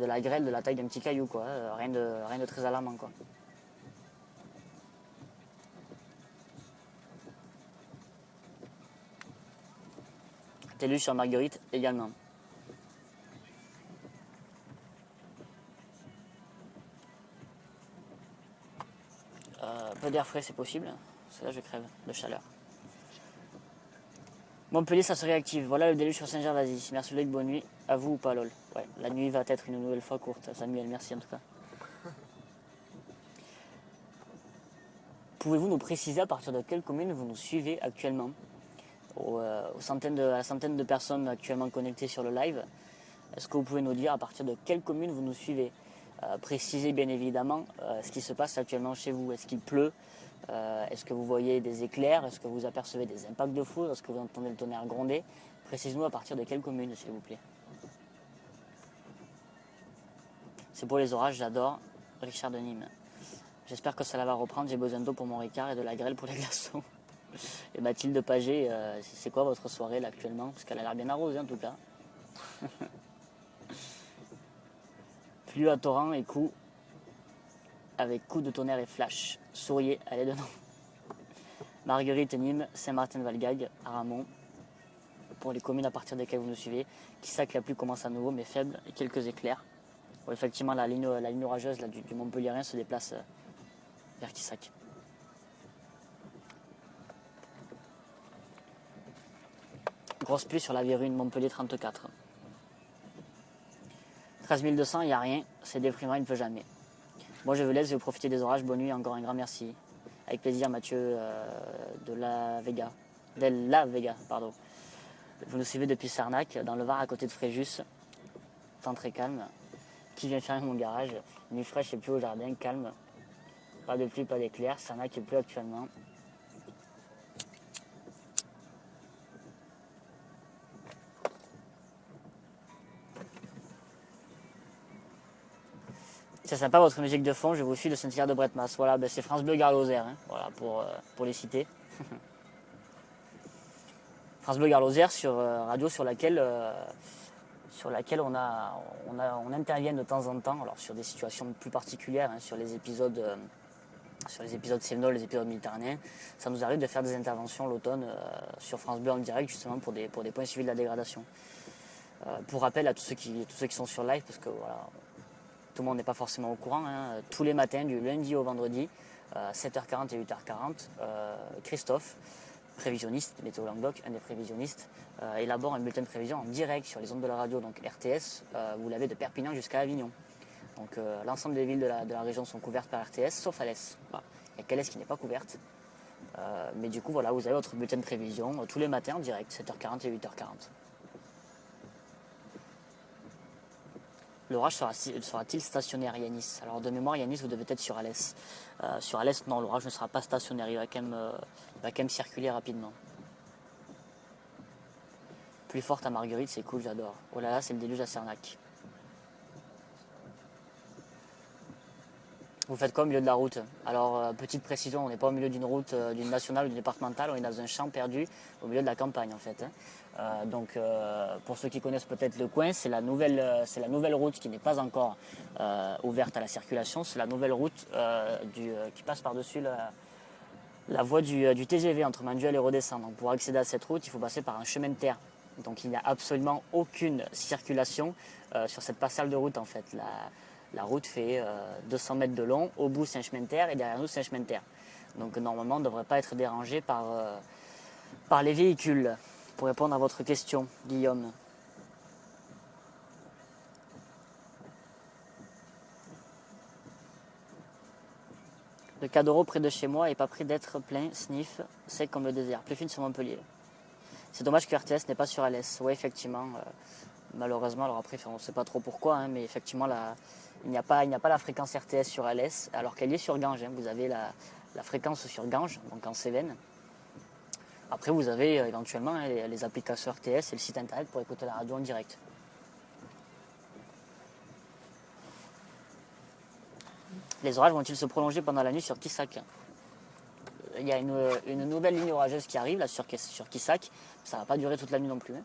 la grêle de la taille d'un petit caillou, quoi. Rien de très alarmant, quoi. Déluge sur Marguerite également. Peu d'air frais, c'est possible. Parce que là, je crève de chaleur. Montpellier, ça se réactive. Voilà le déluge sur Saint-Gervasy. Merci Loïc, bonne nuit. À vous ou pas, lol. Ouais, la nuit va être une nouvelle fois courte. Samuel, merci en tout cas. Pouvez-vous nous préciser à partir de quelle commune vous nous suivez actuellement? À la centaine de personnes actuellement connectées sur le live. Est-ce que vous pouvez nous dire à partir de quelle commune vous nous suivez? Précisez bien évidemment ce qui se passe actuellement chez vous. Est-ce qu'il pleut? Est-ce que vous voyez des éclairs? Est-ce que vous apercevez des impacts de foudre? Est-ce que vous entendez le tonnerre gronder? Précisez-nous à partir de quelle commune, s'il vous plaît. C'est pour les orages, j'adore. Richard de Nîmes. J'espère que ça va reprendre. J'ai besoin d'eau pour mon Ricard et de la grêle pour les glaçons. Et Mathilde Paget, c'est quoi votre soirée là actuellement? Parce qu'elle a l'air bien arrosée en tout cas. Pluie à torrent et coups avec coups de tonnerre et flash. Souriez, allez de nous. Marguerite, Nîmes, Saint-Martin-Valgag, Aramon. Pour les communes à partir desquelles vous nous suivez. Quissac, la pluie commence à nouveau mais faible et quelques éclairs. Bon, effectivement, la ligne orageuse là, du Montpellierin se déplace vers Quissac. Grosse pluie sur la Vérune, Montpellier 34. 13 200, il n'y a rien. C'est déprimant, il ne peut jamais. Moi, je vous laisse, je vais profiter des orages. Bonne nuit, encore un grand merci. Avec plaisir, Mathieu de la Vega. Pardon. Vous nous suivez depuis Sarnac, dans le Var, à côté de Fréjus. Temps très calme. Qui vient faire mon garage? Nuit fraîche et pluie au jardin, calme. Pas de pluie, pas d'éclair. Sarnac, il pleut actuellement. C'est sympa votre musique de fond, je vous suis de Saint-Hilaire de Bretmas. Voilà, c'est France Bleu Gare Lozère, hein, voilà, pour les citer. France Bleu Gare Lozère sur radio sur laquelle on intervient de temps en temps, alors sur des situations plus particulières, hein, sur les épisodes séminoles, les épisodes méditerranéens. Ça nous arrive de faire des interventions l'automne sur France Bleu en direct, justement pour des points suivis de la dégradation. Pour rappel à tous ceux qui sont sur live, parce que voilà, tout le monde n'est pas forcément au courant, hein. Tous les matins, du lundi au vendredi, 7h40 et 8h40, Christophe, prévisionniste, Météo Languedoc, un des prévisionnistes, élabore un bulletin de prévision en direct sur les ondes de la radio, donc RTS, vous l'avez de Perpignan jusqu'à Avignon. Donc l'ensemble des villes de la région sont couvertes par RTS, sauf Alès. Voilà. Il y a Calès qui n'est pas couverte. Mais du coup, voilà, vous avez votre bulletin de prévision tous les matins en direct, 7h40 et 8h40. L'orage sera-t-il stationnaire, Yanis? Alors de mémoire, Yanis, vous devez être sur Alès. Sur Alès, non, l'orage ne sera pas stationnaire, il va quand même circuler rapidement. Plus forte à Marguerite, c'est cool, j'adore. Oh là là, c'est le déluge à Cernac. Vous faites quoi au milieu de la route? Alors, petite précision, on n'est pas au milieu d'une route, d'une nationale ou d'une départementale, on est dans un champ perdu au milieu de la campagne en fait. Donc, pour ceux qui connaissent peut-être le coin, c'est la nouvelle route qui n'est pas encore ouverte à la circulation. C'est la nouvelle route qui passe par-dessus la voie du TGV entre Manduel et Redescend. Donc, pour accéder à cette route, il faut passer par un chemin de terre. Donc, il n'y a absolument aucune circulation sur cette passerelle de route en fait. La route fait 200 mètres de long, au bout c'est un chemin de terre et derrière nous c'est un chemin de terre. Donc normalement on ne devrait pas être dérangé par les véhicules. Pour répondre à votre question, Guillaume. Le Cadoro près de chez moi n'est pas près d'être plein, sniff, sec comme le désert, plus fine sur Montpellier. C'est dommage que RTS n'est pas sur Alès. Oui effectivement, malheureusement, alors après on ne sait pas trop pourquoi, hein, mais effectivement il n'y a pas la fréquence RTS sur Alès, alors qu'elle est sur Ganges. Hein. Vous avez la fréquence sur Ganges, donc en Cévennes. Après, vous avez éventuellement les applications RTS et le site internet pour écouter la radio en direct. Les orages vont-ils se prolonger pendant la nuit sur Quissac? Il y a une nouvelle ligne orageuse qui arrive là, sur Quissac. Ça ne va pas durer toute la nuit non plus. Hein.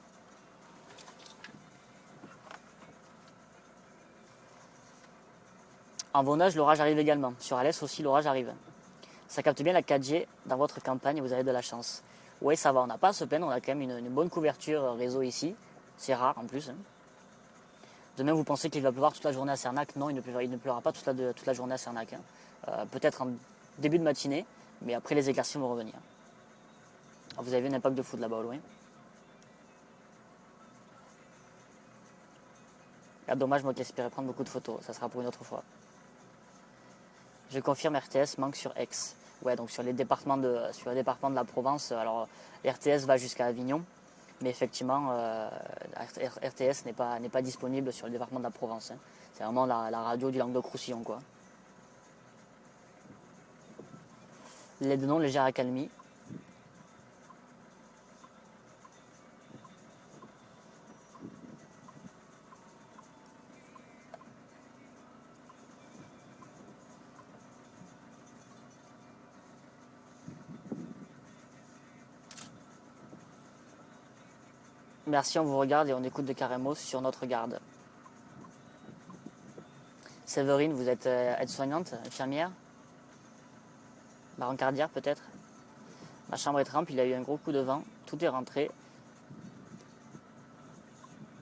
En Vaunage, l'orage arrive également. Sur Alès aussi, l'orage arrive. Ça capte bien la 4G dans votre campagne et vous avez de la chance. Oui, ça va, on n'a pas à se plaindre, on a quand même une bonne couverture réseau ici. C'est rare en plus. Hein. Demain, vous pensez qu'il va pleuvoir toute la journée à Cernac? Non, il ne pleuvra pas toute la journée à Cernac. Hein. Peut-être en début de matinée, mais après les éclaircies vont revenir. Alors, vous avez vu un impact de foudre là-bas au loin. Ah, dommage, moi qui espérais prendre beaucoup de photos, ça sera pour une autre fois. Je confirme, RTS manque sur Aix. Ouais, donc sur les départements de la Provence, alors RTS va jusqu'à Avignon, mais effectivement, RTS n'est pas disponible sur le département de la Provence. Hein. C'est vraiment la radio du Languedoc-Roussillon, quoi. Les deux noms, légère accalmie. Merci, on vous regarde et on écoute de Caremos sur notre garde. Séverine, vous êtes aide-soignante, infirmière? Brancardière peut-être? Ma chambre est trempe, il y a eu un gros coup de vent, tout est rentré.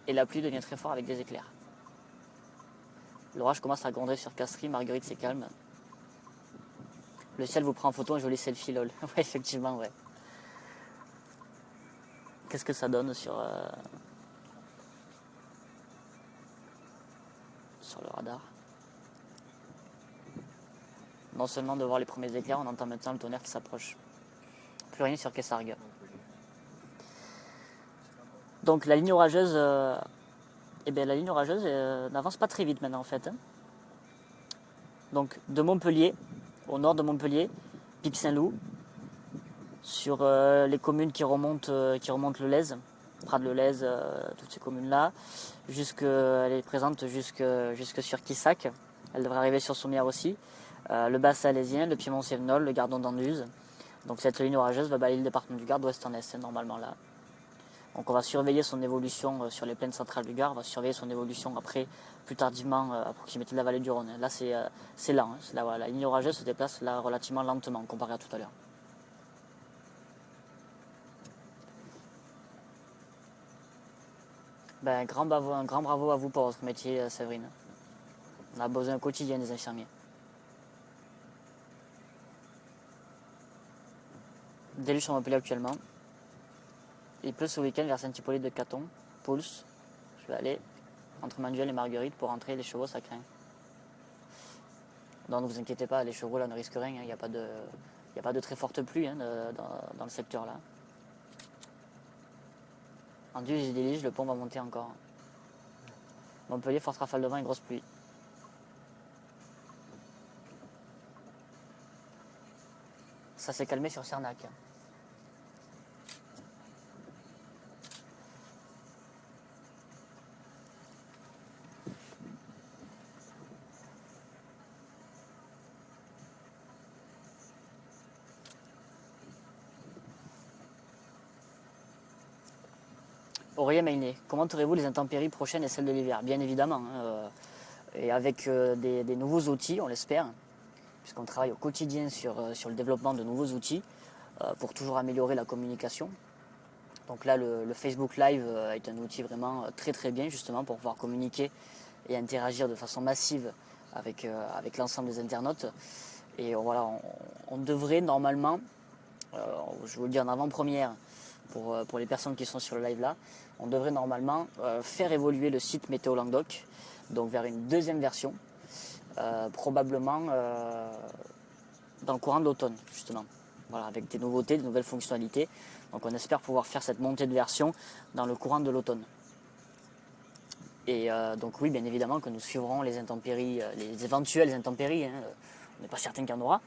Et la pluie devient très forte avec des éclairs. L'orage commence à gronder sur Castries, Marguerite c'est calme. Le ciel vous prend en photo un joli selfie lol. Ouais, effectivement, ouais. Qu'est-ce que ça donne sur le radar? Non seulement de voir les premiers éclairs, on entend maintenant le tonnerre qui s'approche. Plus rien sur Kessargues. Donc la ligne orageuse, n'avance pas très vite maintenant en fait. Hein. Donc de Montpellier, au nord de Montpellier, Pic-Saint-Loup, sur les communes qui remontent le Lez, Prades-le-Lez, toutes ces communes-là, elle est présente jusque sur Quissac. Elle devrait arriver sur Sommières aussi. Le Bas-Salésien, le Piémont-Sévenol, le Gardon d'Anduze. Donc cette ligne orageuse va balayer le département du Gard d'ouest en est, normalement là. Donc on va surveiller son évolution sur les plaines centrales du Gard, on va surveiller son évolution après, plus tardivement, à proximité de la vallée du Rhône. Là c'est lent, hein. Là, voilà, la ligne orageuse se déplace là relativement lentement comparé à tout à l'heure. Ben, un grand bravo à vous pour votre métier, Séverine. On a besoin quotidien des infirmiers. déluge sur Montpellier actuellement. Il pleut ce week-end vers Saint-Hippolyte de Caton, Pouls. Je vais aller entre Manduel et Marguerite pour rentrer les chevaux, ça craint. Non, ne vous inquiétez pas, les chevaux là ne risquent rien, il n'y a pas de très forte pluie dans le secteur là. En déluge et déluge, le pont va monter encore. Montpellier, forte rafale de vent et grosse pluie. Ça s'est calmé sur Cernac. Aurélien Maynet, commenterez-vous les intempéries prochaines et celles de l'hiver? Bien évidemment, et avec des nouveaux outils, on l'espère, puisqu'on travaille au quotidien sur le développement de nouveaux outils pour toujours améliorer la communication. Donc là, le Facebook Live est un outil vraiment très très bien justement pour pouvoir communiquer et interagir de façon massive avec l'ensemble des internautes. Et voilà, on devrait normalement, je vous le dis en avant-première pour les personnes qui sont sur le live là, on devrait normalement faire évoluer le site Météo Languedoc, donc vers une deuxième version, probablement dans le courant de l'automne justement. Voilà, avec des nouveautés, des nouvelles fonctionnalités. Donc on espère pouvoir faire cette montée de version dans le courant de l'automne. Et donc oui, bien évidemment que nous suivrons les intempéries, les éventuelles intempéries. Hein, on n'est pas certain qu'il y en aura.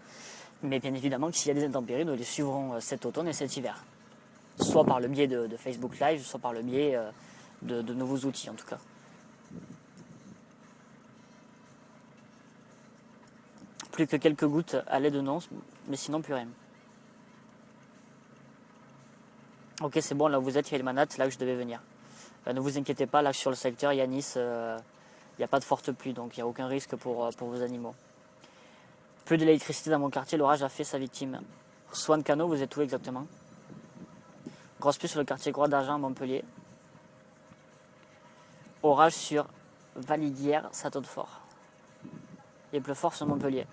Mais bien évidemment que s'il y a des intempéries, nous les suivrons cet automne et cet hiver. Soit par le biais de Facebook Live, soit par le biais de nouveaux outils en tout cas. Plus que quelques gouttes à l'aide de nonce, mais sinon plus rien. Ok, c'est bon, là où vous êtes, il y a le manat, c'est là que je devais venir. Ne vous inquiétez pas, là sur le secteur, il y a Nice, il n'y a pas de forte pluie, donc il n'y a aucun risque pour vos animaux. Peu d'électricité dans mon quartier, l'orage a fait sa victime. Swan Cano, vous êtes où exactement? Grosse pluie sur le quartier Croix d'Argent à Montpellier. Orage sur Valiguière, Château-de-Fort. Il pleut fort sur Montpellier.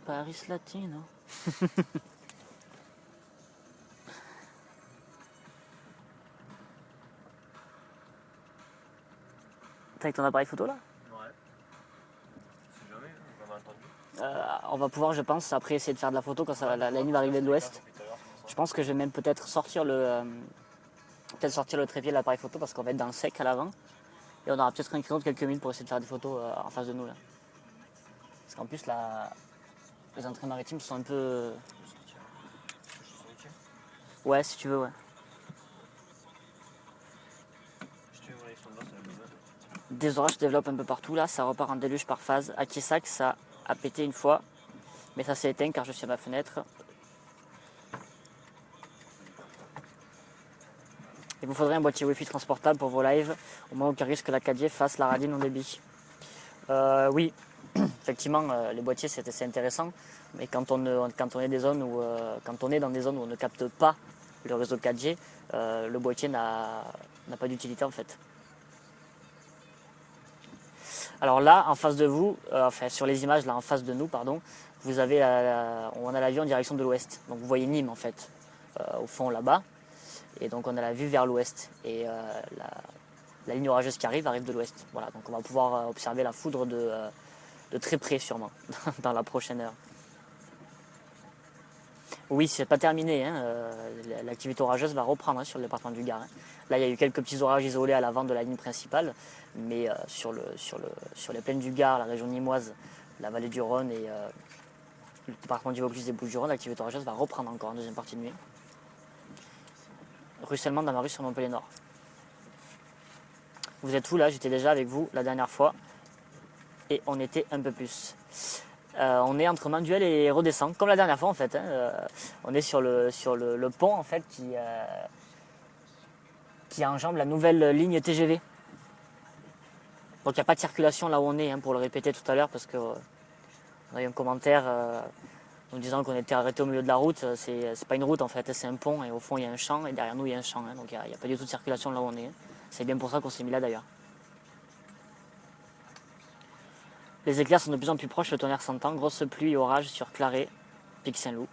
Paris Latino. T'as avec ton appareil photo là? Ouais. Si jamais, on en a entendu. On va pouvoir, je pense, après essayer de faire de la photo quand la ligne va arriver de l'ouest. Je pense que je vais même peut-être sortir le trépied de l'appareil photo parce qu'on va être dans le sec à l'avant. Et on aura peut-être un créneau de quelques minutes pour essayer de faire des photos en face de nous là. Parce qu'en plus les entrées maritimes sont un peu... Ouais, si tu veux, ouais. Des orages se développent un peu partout là, ça repart en déluge par phase. À Quessac, ça a pété une fois, mais ça s'est éteint car je suis à ma fenêtre. Il vous faudrait un boîtier Wi-Fi transportable pour vos lives, au moins aucun risque que la 4G fasse la radine en débit. Oui, effectivement, les boîtiers c'est intéressant, mais quand on est des zones où, quand on est dans des zones où on ne capte pas le réseau 4G, le boîtier n'a pas d'utilité en fait. Alors là, en face de vous, enfin sur les images là en face de nous, pardon, vous avez, on a la vue en direction de l'ouest. Donc vous voyez Nîmes en fait, au fond là-bas. Et donc on a la vue vers l'ouest. Et la ligne orageuse qui arrive de l'ouest. Voilà, donc on va pouvoir observer la foudre de très près sûrement, dans la prochaine heure. Oui, c'est pas terminé. Hein. L'activité orageuse va reprendre sur le département du Gard. Hein. Là, il y a eu quelques petits orages isolés à l'avant de la ligne principale, mais sur les plaines du Gard, la région nîmoise, la vallée du Rhône et le département du Vaucluse et des Bouches-du-Rhône, l'activité orageuse va reprendre encore en deuxième partie de nuit. Ruissellement dans ma rue sur Montpellier Nord. Vous êtes où là? J'étais déjà avec vous la dernière fois et on était un peu plus. On est entre Manduel et Redescend, comme la dernière fois en fait. Hein. On est sur le pont en fait qui enjambe la nouvelle ligne TGV. Donc il n'y a pas de circulation là où on est, hein, pour le répéter tout à l'heure, parce qu'on a eu un commentaire nous disant qu'on était arrêté au milieu de la route. C'est pas une route en fait, c'est un pont et au fond il y a un champ et derrière nous il y a un champ. Hein. Donc il n'y a pas du tout de circulation là où on est. C'est bien pour ça qu'on s'est mis là d'ailleurs. Les éclairs sont de plus en plus proches, le tonnerre s'entend. Grosse pluie et orage sur Claré, Pic Saint-Loup.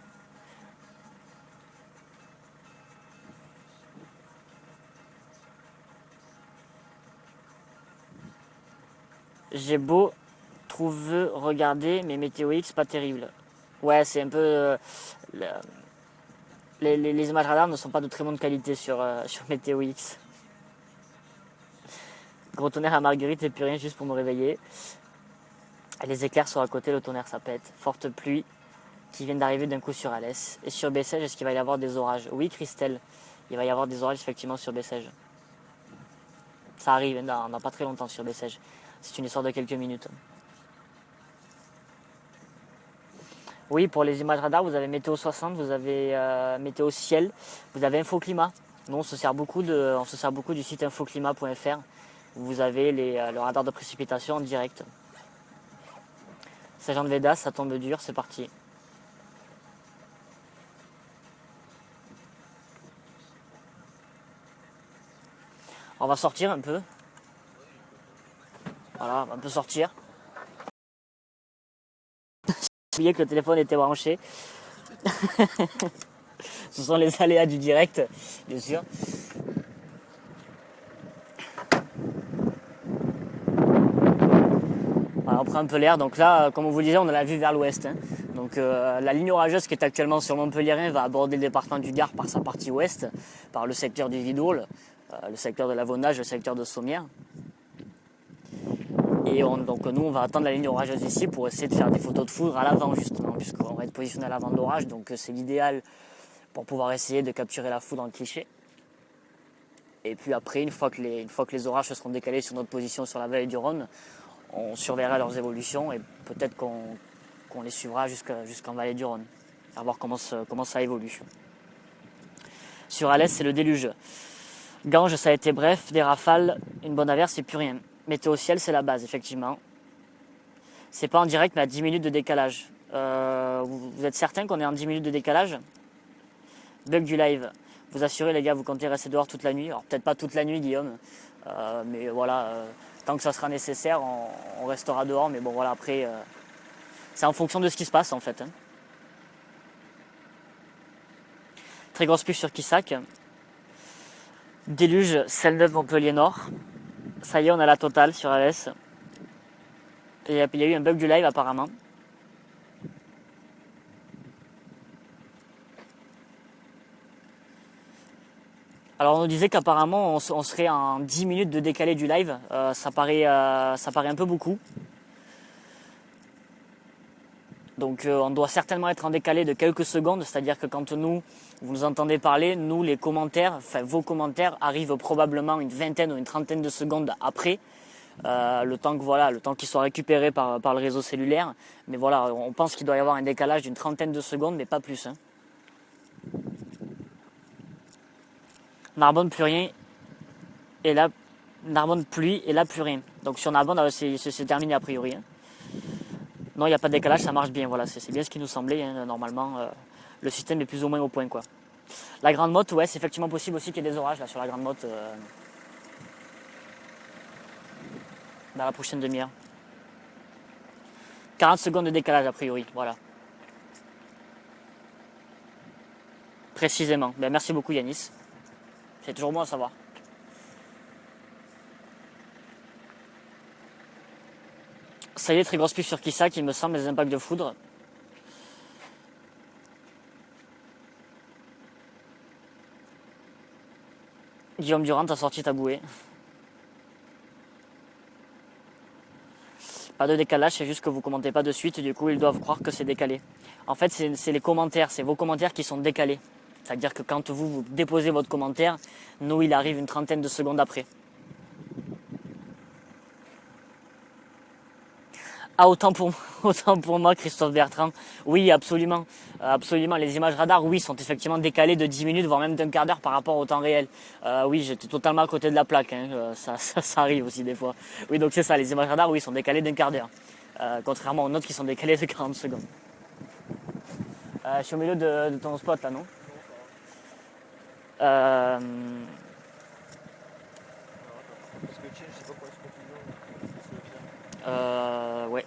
J'ai beau trouver, regarder, mais Météo X, pas terrible. Ouais, c'est un peu... les images radar ne sont pas de très bonne qualité sur Météo X. Gros tonnerre à Marguerite et plus rien juste pour me réveiller. Et les éclairs sont à côté, le tonnerre ça pète. Forte pluie qui vient d'arriver d'un coup sur Alès. Et sur Bessèges, est-ce qu'il va y avoir des orages? Oui, Christelle, il va y avoir des orages effectivement sur Bessèges. Ça arrive dans pas très longtemps sur Bessèges. C'est une histoire de quelques minutes. Oui, pour les images radar, vous avez Météo 60, vous avez Météo Ciel, vous avez Infoclimat. Nous, on se sert beaucoup du site infoclimat.fr où vous avez le radar de précipitation en direct. Saint-Jean-de-Védas, ça tombe dur, c'est parti. On va sortir un peu. Voilà, on peut sortir. J'ai oublié que le téléphone était branché. Ce sont les aléas du direct, bien sûr. Voilà, on prend un peu l'air. Donc là, comme on vous le disait, on a la vue vers l'ouest. Hein. Donc la ligne orageuse qui est actuellement sur Montpellier va aborder le département du Gard par sa partie ouest, par le secteur du Vidourle, le secteur de l'Avonnage, le secteur de Sommières. Et donc nous, on va attendre la ligne orageuse ici pour essayer de faire des photos de foudre à l'avant, justement, puisqu'on va être positionné à l'avant de l'orage. Donc c'est l'idéal pour pouvoir essayer de capturer la foudre en cliché. Et puis après, une fois que les orages se seront décalés sur notre position sur la vallée du Rhône, on surveillera leurs évolutions et peut-être qu'on les suivra jusqu'en vallée du Rhône, à voir comment ça évolue. Sur Alès, c'est le déluge. Ganges, ça a été bref, des rafales, une bonne averse et plus rien. Météo ciel, c'est la base, effectivement. C'est pas en direct, mais à 10 minutes de décalage. Vous êtes certain qu'on est en 10 minutes de décalage? Bug du live. Vous assurez, les gars, vous comptez rester dehors toute la nuit. Alors, peut-être pas toute la nuit, Guillaume. Mais voilà, tant que ça sera nécessaire, on restera dehors. Mais bon, voilà, après, c'est en fonction de ce qui se passe, en fait. Hein. Très grosse pluie sur Quissac. Déluge, Celle-Neuve, Montpellier Nord. Ça y est, on a la totale sur Alès. Il y a eu un bug du live, apparemment. Alors on nous disait qu'apparemment on serait en 10 minutes de décalé du live. Ça paraît un peu beaucoup. Donc on doit certainement être en décalé de quelques secondes. C'est-à-dire que quand vous nous entendez parler, nous les commentaires, enfin vos commentaires arrivent probablement une vingtaine ou une trentaine de secondes après. Le temps qu'ils soient récupérés par le réseau cellulaire. Mais voilà, on pense qu'il doit y avoir un décalage d'une trentaine de secondes, mais pas plus. Hein. Narbonne, plus rien. Et là, Narbonne, pluie. Et là, plus rien. Donc sur Narbonne, c'est terminé a priori. Hein. Non, il n'y a pas de décalage, ça marche bien. Voilà, c'est bien ce qui nous semblait. Hein. Normalement, le système est plus ou moins au point. Quoi. La Grande Motte, ouais, c'est effectivement possible aussi qu'il y ait des orages là, sur la Grande Motte dans la prochaine demi-heure. 40 secondes de décalage a priori. Voilà. Précisément. Ben, merci beaucoup Yanis. C'est toujours bon à savoir. Ça y est, très grosse pluie sur Quissac, il me semble, les impacts de foudre. Guillaume Durand a sorti ta bouée. Pas de décalage, c'est juste que vous commentez pas de suite, du coup ils doivent croire que c'est décalé. En fait, c'est les commentaires, c'est vos commentaires qui sont décalés. C'est-à-dire que quand vous déposez votre commentaire, nous, il arrive une trentaine de secondes après. Ah, autant pour moi, Christophe Bertrand. Oui, absolument. Absolument. Les images radar, oui, sont effectivement décalées de 10 minutes, voire même d'un quart d'heure par rapport au temps réel. Oui, j'étais totalement à côté de la plaque. Hein. Ça arrive aussi des fois. Oui, donc c'est ça. Les images radar, oui, sont décalées d'un quart d'heure. Contrairement aux nôtres qui sont décalées de 40 secondes. Je suis au milieu de ton spot, là, non? Parce que tiens, je sais pas quoi est-ce qu'on peut dire. Ouais.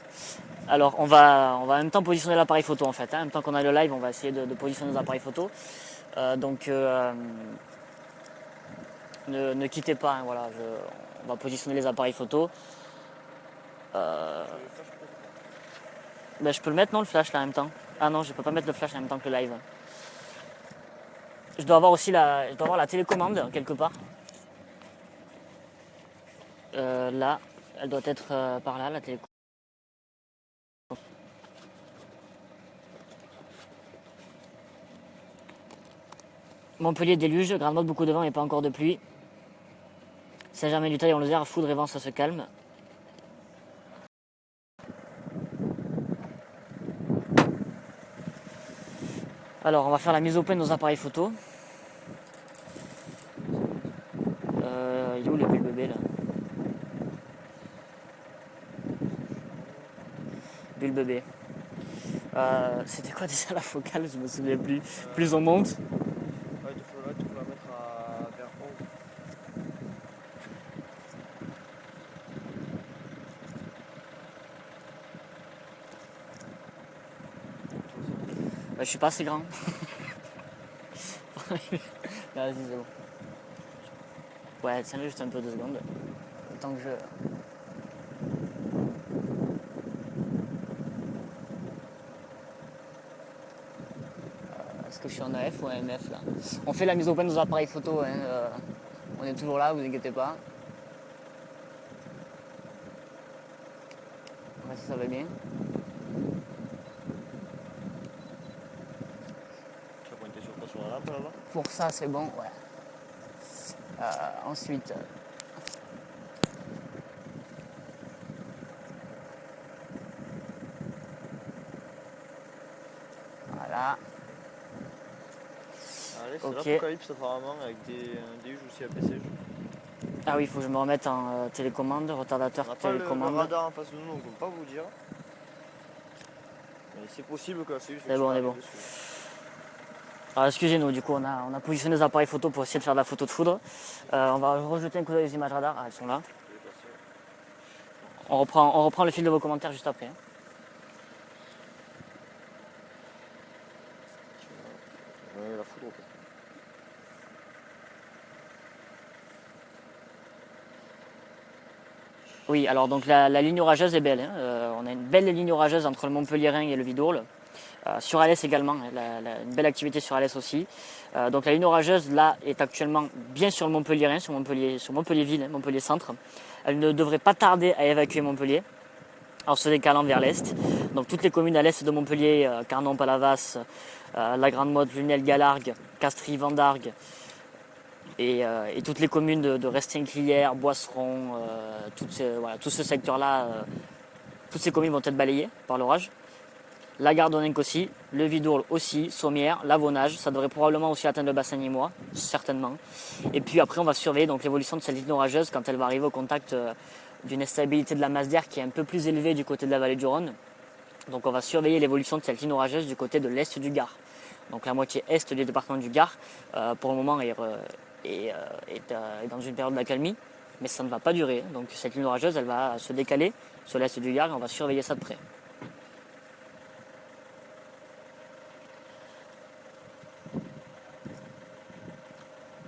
Alors on va en même temps positionner l'appareil photo en fait. En même temps qu'on a le live, on va essayer de positionner nos appareils photo. Ne quittez pas, hein, voilà, on va positionner les appareils photo. Ben, je peux le mettre non le flash là en même temps. Ah non, je peux pas mettre le flash en même temps que le live. Je dois avoir aussi la télécommande quelque part. Là, elle doit être par là, la télécommande. Montpellier déluge, grande mode, beaucoup de vent et pas encore de pluie. Saint-Germain-du-Teil en Lozère, foudre et vent, ça se calme. Alors, on va faire la mise au point de nos appareils photo. Il est où le bulle bébé là? Bulle bébé. C'était quoi déjà la focale? Je me souviens plus. Plus on monte. Ouais, il faut la mettre vers 11. Je suis pas assez grand. Vas-y, c'est bon. Ouais, tiens-le juste un peu 2 secondes. Tant que je. Est-ce que je suis en AF ou en MF là? On fait la mise au point de nos appareils photo. Hein, on est toujours là, vous inquiétez pas. On va voir si ça va bien. Tu vas pointer sur quoi? Sur la lampe là-bas? Pour ça, c'est bon, ouais. Ensuite. Voilà. Allez, c'est Ok. l'Apocalypse apparemment avec des juges aussi APC. Ah oui, il faut que je me remette en télécommande, retardateur On n'a pas le télécommande. radar en face de nous, on ne peut pas vous dire. Mais c'est possible que c'est juste C'est bon, on est bon. dessus. Alors excusez-nous, du coup on a positionné les appareils photo pour essayer de faire de la photo de foudre. On va rejeter un coup d'œil aux images radar. Ah, elles sont là. On reprend le fil de vos commentaires juste après. Hein. Ouais, la foudre quoi. Oui, alors donc la ligne orageuse est belle. Hein. On a une belle ligne orageuse entre le Montpelliérain et le Vidourle. Sur Alès également, hein, une belle activité sur Alès aussi. Donc la ligne orageuse là est actuellement bien sur le Montpelliérain, sur Montpellier-Ville, hein, Montpellier Centre. Elle ne devrait pas tarder à évacuer Montpellier en se décalant vers l'est. Donc toutes les communes à l'est de Montpellier, Carnon, Palavas, La Grande Motte, Lunel, Galargues, Castries, Vendargues, et toutes les communes de Restinglières, Boisseron, tout ce secteur-là, toutes ces communes vont être balayées par l'orage. La Gardonninque aussi, le Vidourle aussi, Sommières, l'Avonage, ça devrait probablement aussi atteindre le bassin nîmois, certainement. Et puis après, on va surveiller donc l'évolution de cette ligne orageuse quand elle va arriver au contact d'une instabilité de la masse d'air qui est un peu plus élevée du côté de la vallée du Rhône. Donc on va surveiller l'évolution de cette ligne orageuse du côté de l'est du Gard. Donc la moitié est du département du Gard, pour le moment, est dans une période d'accalmie, mais ça ne va pas durer. Donc cette ligne orageuse, elle va se décaler sur l'est du Gard et on va surveiller ça de près.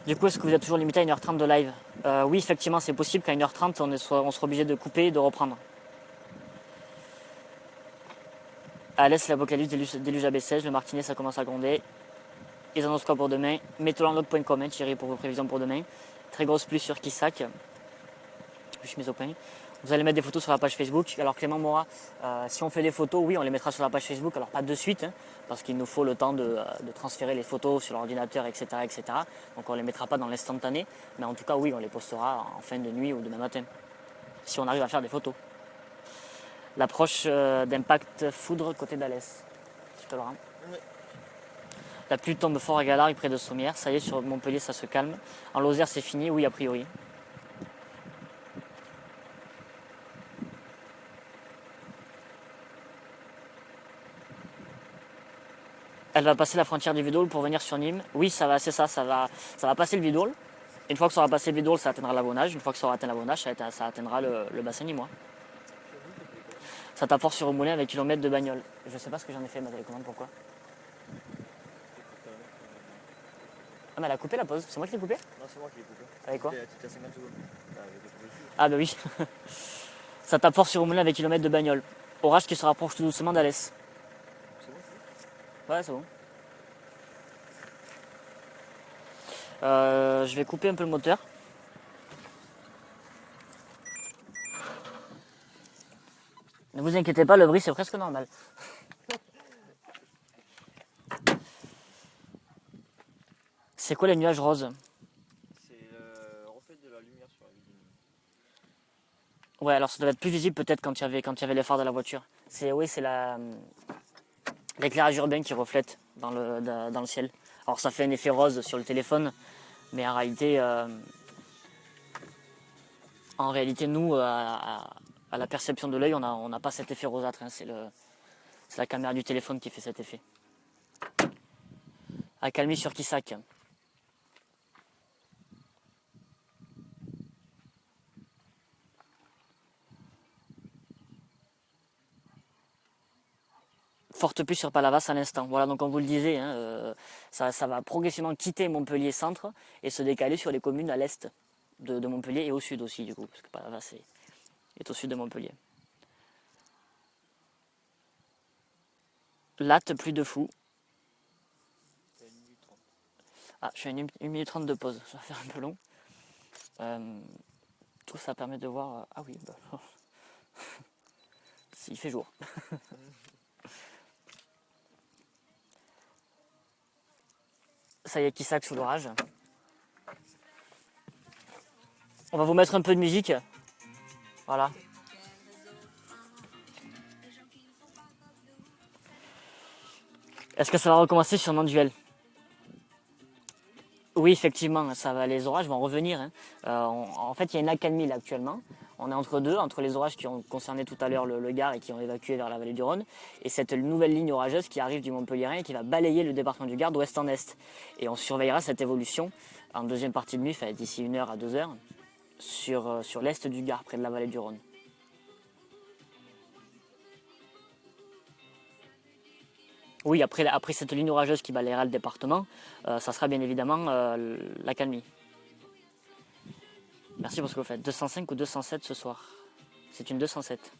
Du coup, est-ce que vous êtes toujours limité à 1h30 de live? Oui, effectivement, c'est possible qu'à 1h30, on sera obligé de couper et de reprendre. À l'est, l'Apocalypse, déluge AB16, le Martinet, ça commence à gronder. Les annonces quoi pour demain? Météolandlog.com, hein, Thierry, pour vos prévisions pour demain. Très grosse pluie sur Kissac. Je suis mis au point. Vous allez mettre des photos sur la page Facebook. Alors Clément Morat, si on fait des photos, oui, on les mettra sur la page Facebook. Alors pas de suite, hein, parce qu'il nous faut le temps de transférer les photos sur l'ordinateur, etc., etc. Donc on ne les mettra pas dans l'instantané. Mais en tout cas, oui, on les postera en fin de nuit ou demain matin. Si on arrive à faire des photos. L'approche d'impact foudre côté d'Alès. Je peux le rendre. Oui. La pluie tombe fort à Galargues près de Sommières. Ça y est, sur Montpellier, ça se calme. En Lozère, c'est fini. Oui, a priori. Elle va passer la frontière du Vidourle pour venir sur Nîmes. Oui, c'est ça, ça va passer le Vidourle. Une fois que ça aura passé le Vidourle, ça atteindra l'Avonage. Une fois que ça aura atteint l'Avonage, ça atteindra le bassin nîmois. Ça t'apporte sur au moulin avec kilomètres de bagnole. Je sais pas ce que j'en ai fait ma télécommande, pourquoi. Ah mais elle a coupé la pause, c'est moi qui l'ai coupé? Non, c'est moi qui l'ai coupé. Avec quoi? T'étais à 50 secondes. Ah bah oui. Ça t'apporte sur au moulin avec kilomètres de bagnole. Orage qui se rapproche tout doucement d'Alès. C'est bon, Ouais, c'est bon. Je vais couper un peu le moteur. Ne vous inquiétez pas, le bruit c'est presque normal. C'est quoi les nuages roses? c'est le reflet de la lumière sur la vidéo. Ouais, alors ça doit être plus visible peut-être quand il y avait les phares de la voiture. Oui, c'est l'éclairage urbain qui reflète dans le ciel. Alors ça fait un effet rose sur le téléphone, mais en réalité nous, à la perception de l'œil, on n'a pas cet effet rosâtre. Hein. C'est la caméra du téléphone qui fait cet effet. Accalmie sur Kissac. Forte pluie sur Palavas à l'instant. Voilà, donc comme vous le disiez, hein, ça va progressivement quitter Montpellier centre et se décaler sur les communes à l'est de Montpellier et au sud aussi du coup, parce que Palavas est au sud de Montpellier. Latte, pluie de fou. Ah, je suis à 1 minute 30 de pause, ça va faire un peu long. Tout ça permet de voir... Ah oui, bah... il fait jour. Ça y est, qui sac sous l'orage. On va vous mettre un peu de musique. Voilà. Est-ce que ça va recommencer sur Nanduel? Oui, effectivement, les orages vont revenir. Hein. En fait, il y a une accalmie là actuellement. On est entre deux, entre les orages qui ont concerné tout à l'heure le Gard et qui ont évacué vers la vallée du Rhône, et cette nouvelle ligne orageuse qui arrive du Montpellierin et qui va balayer le département du Gard d'ouest en est. Et on surveillera cette évolution en deuxième partie de nuit, d'ici 1 heure à 2 heures, sur l'est du Gard, près de la vallée du Rhône. Oui, après cette ligne orageuse qui balayera le département, ça sera bien évidemment l'accalmie. Merci pour ce que vous faites. 205 ou 207 ce soir? C'est une 207.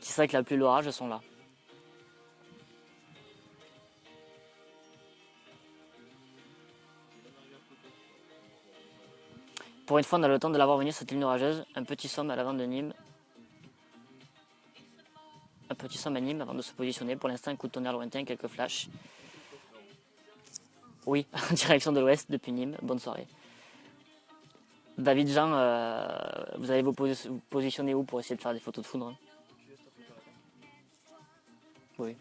Qui sait que la pluie et l'orage sont là. Pour une fois, on a le temps de la voir venir cette ligne orageuse. Un petit somme à l'avant de Nîmes. Un petit somme à Nîmes avant de se positionner. Pour l'instant, un coup de tonnerre lointain, quelques flashs. Oui, en direction de l'ouest depuis Nîmes. Bonne soirée. David Jean, vous allez vous positionner où pour essayer de faire des photos de foudre? Oui.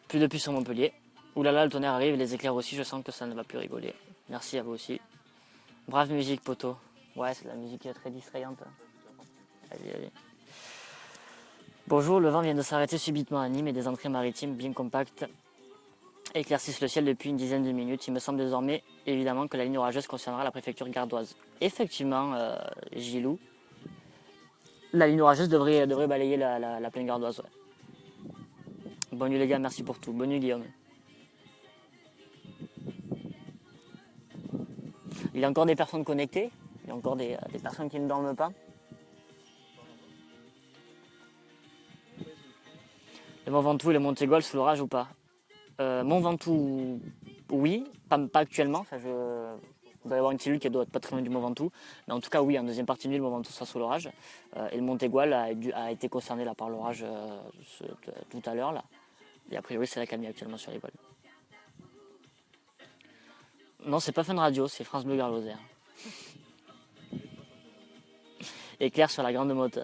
Plus de pluie sur Montpellier. Oulala, le tonnerre arrive, les éclairs aussi, je sens que ça ne va plus rigoler. Merci à vous aussi. Brave musique, poteau. Ouais, c'est de la musique très distrayante. Allez, allez. Bonjour, le vent vient de s'arrêter subitement à Nîmes et des entrées maritimes bien compactes éclaircissent le ciel depuis une dizaine de minutes. Il me semble désormais, évidemment, que la ligne orageuse concernera la préfecture gardoise. Effectivement, Gilou, la ligne orageuse devrait balayer la plaine gardoise. Ouais. Bonne nuit les gars, merci pour tout. Bonne nuit Guillaume. Il y a encore des personnes connectées. Il y a encore des personnes qui ne dorment pas. Le Mont Ventoux et le Montégoal sous l'orage ou pas? Mont Ventoux, oui, pas actuellement. Enfin, il doit y avoir une cellule qui doit être pas très loin du Mont Ventoux. Mais en tout cas, oui, en deuxième partie de nuit, le Mont Ventoux sera sous l'orage. Et le Montégoal a été concerné là, par l'orage tout à l'heure. Là. Et a priori, c'est la calmie actuellement sur les voiles. Non, c'est pas Fun Radio, c'est France Bleu Gard Lozère. Éclair sur la Grande Motte.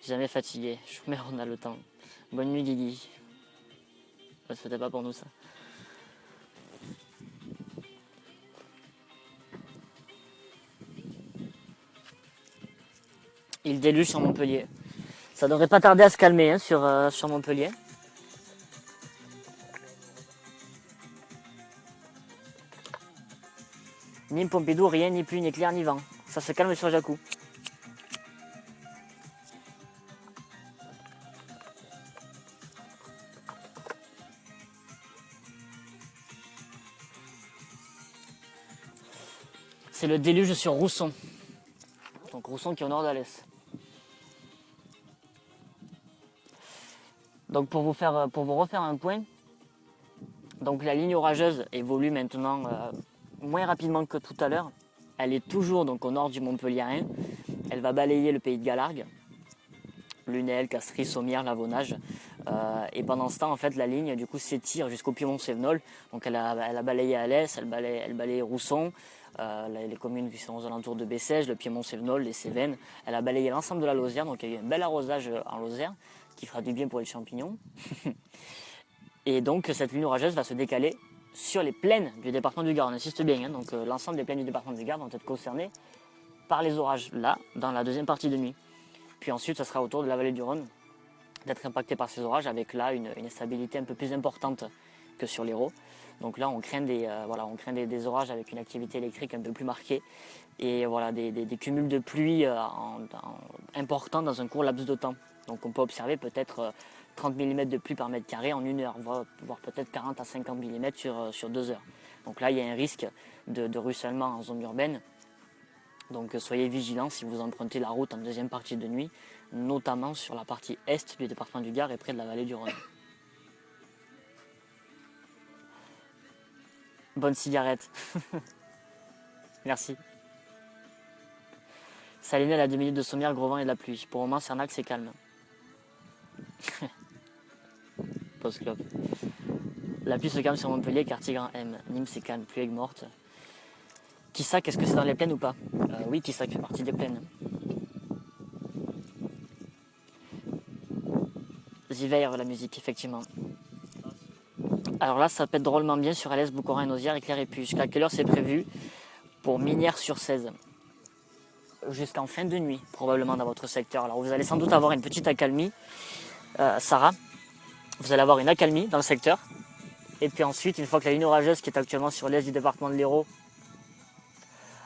Jamais fatigué, mais on a le temps. Bonne nuit Guigui. C'était pas pour nous ça. Il déluge sur Montpellier. Ça devrait pas tarder à se calmer hein, sur Montpellier. Nîmes, Pompidou, rien, ni pluie, ni éclair, ni vent. Ça se calme sur Jacou. C'est le déluge sur Rousson. Donc Rousson qui est au nord d'Alès. Donc pour vous refaire un point, donc la ligne orageuse évolue maintenant moins rapidement que tout à l'heure. Elle est toujours donc au nord du Montpelliérain. Elle va balayer le pays de Galargues, Lunel, Castries, Sommières, Lavonnage. Et pendant ce temps, en fait, la ligne du coup s'étire jusqu'au Piémont-Sévenol. Donc elle a balayé Alès, elle balaye Rousson, les communes qui sont aux alentours de Bessèges, le Piémont-Sévenol, les Cévennes. Elle a balayé l'ensemble de la Lozère, donc il y a eu un bel arrosage en Lozère qui fera du bien pour les champignons. Et donc cette ligne orageuse va se décaler sur les plaines du département du Gard. On insiste bien, hein, donc l'ensemble des plaines du département du Gard vont être concernées par les orages, là, dans la deuxième partie de nuit. Puis ensuite, ça sera au tour de la vallée du Rhône d'être impacté par ces orages, avec là une instabilité un peu plus importante que sur l'Hérault. Donc là, on craint des orages avec une activité électrique un peu plus marquée et voilà, des cumuls de pluie importants dans un court laps de temps. Donc on peut observer peut-être 30 mm de pluie par mètre carré en 1 heure, voire peut-être 40 à 50 mm sur 2 heures. Donc là, il y a un risque de ruissellement en zone urbaine. Donc soyez vigilants si vous empruntez la route en deuxième partie de nuit, notamment sur la partie est du département du Gard et près de la vallée du Rhône. Bonne cigarette. Merci. Salinel à 2 minutes de Sommières, gros vent et de la pluie. Pour le moment, Cernac, c'est calme. Post-clope. La pluie se calme sur Montpellier, quartier Grand M. Nîmes, c'est calme, pluie aiguë morte. Quissac, est-ce que c'est dans les plaines ou pas? Oui, Quissac fait partie des plaines. Ziveir, la musique, effectivement. Alors là, ça pète drôlement bien sur Alès, Boucorin, Nauzière, Éclair et Puy. Jusqu'à quelle heure c'est prévu? Pour Minières-sur-Cèze. Jusqu'en fin de nuit, probablement, dans votre secteur. Alors vous allez sans doute avoir une petite accalmie. Sarah, vous allez avoir une accalmie dans le secteur. Et puis ensuite, une fois que la ligne orageuse qui est actuellement sur l'est du département de l'Hérault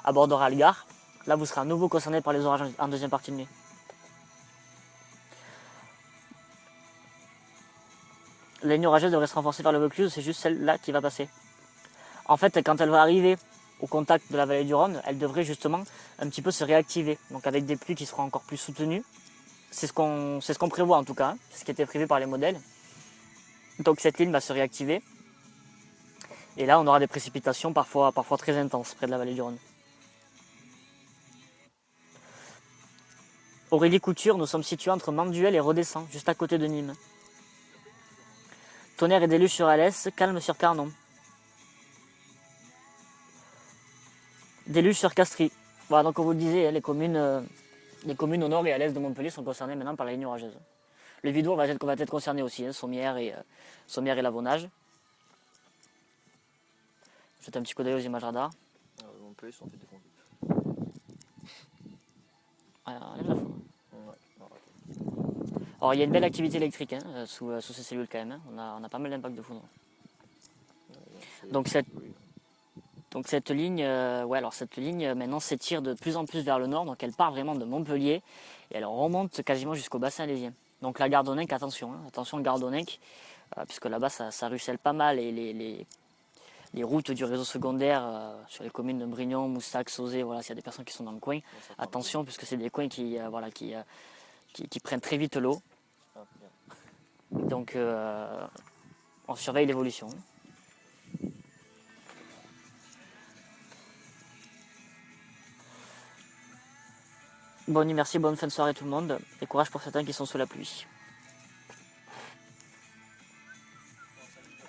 abordera le Gard, là vous serez à nouveau concerné par les orages en deuxième partie de nuit. La ligne orageuse devrait se renforcer vers le Vaucluse, c'est juste celle-là qui va passer. En fait, quand elle va arriver au contact de la vallée du Rhône, elle devrait justement un petit peu se réactiver. Donc avec des pluies qui seront encore plus soutenues. C'est ce qu'on prévoit en tout cas, hein. C'est ce qui était prévu par les modèles. Donc cette ligne va se réactiver. Et là, on aura des précipitations parfois très intenses près de la vallée du Rhône. Aurélie Couture, nous sommes situés entre Manduel et Redescend, juste à côté de Nîmes. Tonnerre et déluge sur Alès, calme sur Carnon. Déluge sur Castries. Voilà, donc on vous le disait, les communes au nord et à l'est de Montpellier sont concernées maintenant par la ligne orageuse. Le Vidour va être concerné aussi, hein, Sommières et Lavonnage. Jetez un petit coup d'œil aux images radar. Montpellier sont fait défoncer. Enlève la photo. Alors il y a une belle activité électrique hein, sous ces cellules quand même. Hein. On a pas mal d'impact de foudre. Donc cette ligne, cette ligne maintenant s'étire de plus en plus vers le nord, donc elle part vraiment de Montpellier et elle remonte quasiment jusqu'au bassin alésien. Donc la Gardonninque, attention, hein, attention Gardonninque, puisque là-bas ça ruisselle pas mal et les routes du réseau secondaire sur les communes de Brignon, Moussac, Sauzet, voilà, s'il y a des personnes qui sont dans le coin, attention puisque c'est des coins qui prennent très vite l'eau. Donc on surveille l'évolution. Bonne nuit, merci, bonne fin de soirée tout le monde, et courage pour certains qui sont sous la pluie.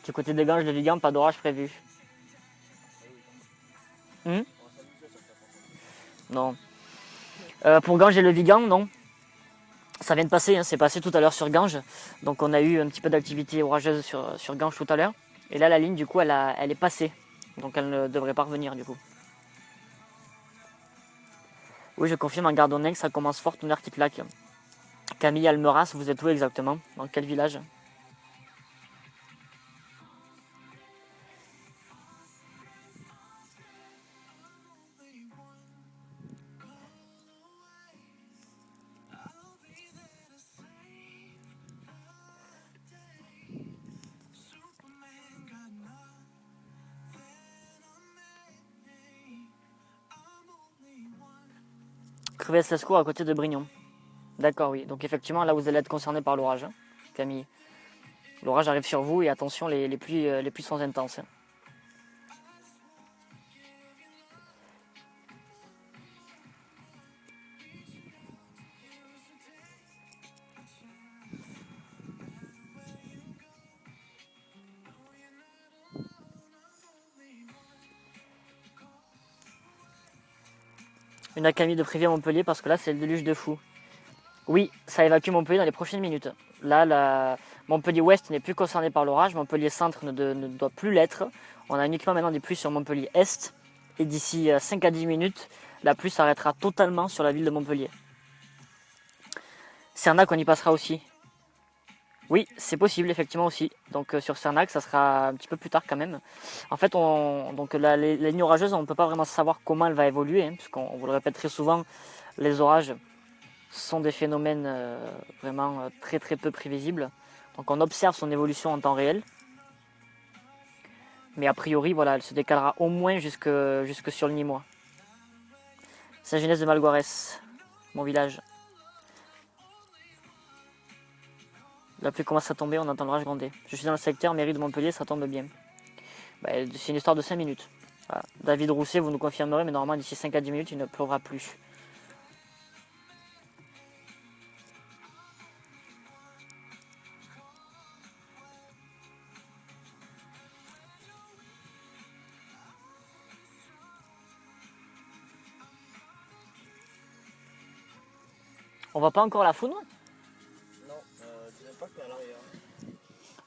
Du côté des Ganges de Vigan, pas d'orage prévu. Non. Pour Ganges et le Vigan, non. Ça vient de passer, hein, c'est passé tout à l'heure sur Ganges. Donc on a eu un petit peu d'activité orageuse sur Ganges tout à l'heure. Et là la ligne du coup elle est passée. Donc elle ne devrait pas revenir du coup. Oui, je confirme, en Gardonninque, ça commence fort, tonnerre qui claque. Camille Almeras, vous êtes où exactement? Dans quel village? Crevès-Lescourt à côté de Brignon. D'accord, oui. Donc effectivement, là vous allez être concerné par l'orage, hein, Camille. L'orage arrive sur vous et attention, les pluies sont intenses. Hein. Une accalmie de Préville à Montpellier parce que là c'est le déluge de fou. Oui, ça évacue Montpellier dans les prochaines minutes. Là, Montpellier Ouest n'est plus concerné par l'orage, Montpellier Centre ne doit plus l'être. On a uniquement maintenant des pluies sur Montpellier Est. Et d'ici 5 à 10 minutes, la pluie s'arrêtera totalement sur la ville de Montpellier. Cernac, on y passera aussi. Oui, c'est possible, effectivement aussi. Donc sur Cernac, ça sera un petit peu plus tard quand même. En fait, la ligne orageuse, on ne peut pas vraiment savoir comment elle va évoluer, hein, puisqu'on vous le répète très souvent, les orages sont des phénomènes vraiment très très peu prévisibles. Donc on observe son évolution en temps réel. Mais a priori, voilà, elle se décalera au moins jusque sur le Nîmois. Saint-Genès de Malgoirès, mon village. La pluie commence à tomber, on entend l'orage gronder. Je suis dans le secteur mairie de Montpellier, ça tombe bien. Bah, c'est une histoire de 5 minutes. Voilà. David Rousset, vous nous confirmerez, mais normalement d'ici 5 à 10 minutes, il ne pleuvra plus. On voit pas encore la foudre? Non, tu n'as pas que à l'arrière.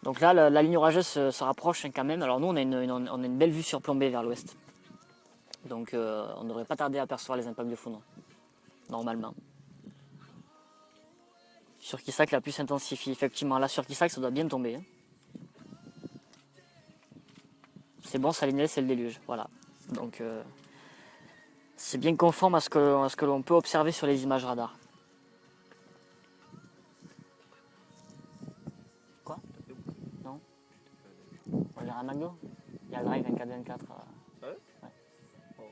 Donc là, la ligne orageuse se rapproche quand même. Alors nous, on a une belle vue surplombée vers l'ouest. Donc on ne devrait pas tarder à apercevoir les impacts de foudre, normalement. Sur Quissac, la pluie s'intensifie. Effectivement, là, sur Quissac, ça doit bien tomber. Hein. C'est bon, Salinel, c'est le déluge. Voilà. Donc c'est bien conforme à ce que l'on peut observer sur les images radar. Quoi? Non? On dirait un McDo? Il y a le Drive 24/24. Ah ouais? Ouais. Oh,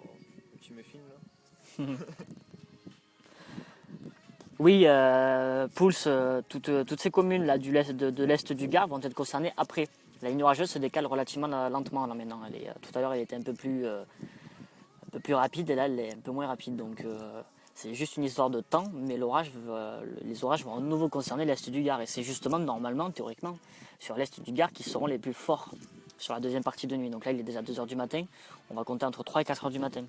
tu me filmes là? Oui, Pouls, toutes ces communes là, de l'est du Gard vont être concernées après. La ligne orageuse se décale relativement lentement là maintenant. Tout à l'heure, elle était un peu plus rapide et là, elle est un peu moins rapide. Donc, c'est juste une histoire de temps, mais les orages vont à nouveau concerner l'est du Gard. Et c'est justement, normalement, théoriquement, sur l'est du Gard qui seront les plus forts sur la deuxième partie de nuit. Donc là, il est déjà 2 h du matin. On va compter entre 3 et 4 h du matin.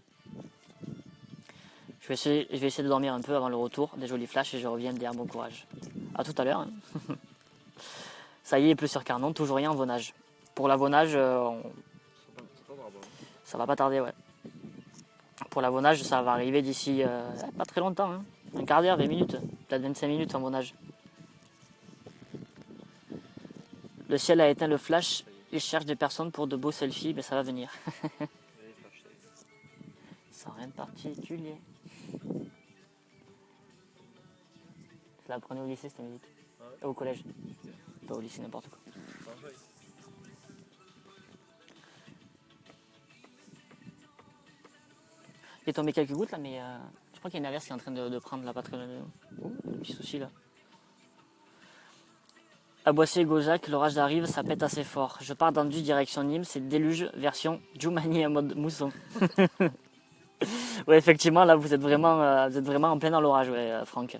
Je vais essayer de dormir un peu avant le retour, des jolis flashs et je reviens derrière. Bon courage. A tout à l'heure. Hein. Ça y est, il pleut sur Carnon, toujours rien en Vonage. Pour la Vonage, ça va pas tarder, ouais. Pour la Vonage, ça va arriver d'ici pas très longtemps. Hein. Un quart d'heure, 20 minutes, peut-être 25 minutes en Vonage. Le ciel a éteint le flash, il cherche des personnes pour de beaux selfies, mais ça va venir. Sans rien de particulier. Je l'apprenais au lycée, cette musique. Au collège. Pas au lycée, n'importe quoi. Il est tombé quelques gouttes là, mais je crois qu'il y a une averse qui est en train de prendre là, pas très loin de nous. Un petit souci là. À Boissy et Gaujac, l'orage arrive, ça pète assez fort. Je pars d'Andu direction Nîmes, c'est déluge version Jumanji en mode mousson. Ouais, effectivement, là vous êtes vraiment en plein dans l'orage, ouais, Franck.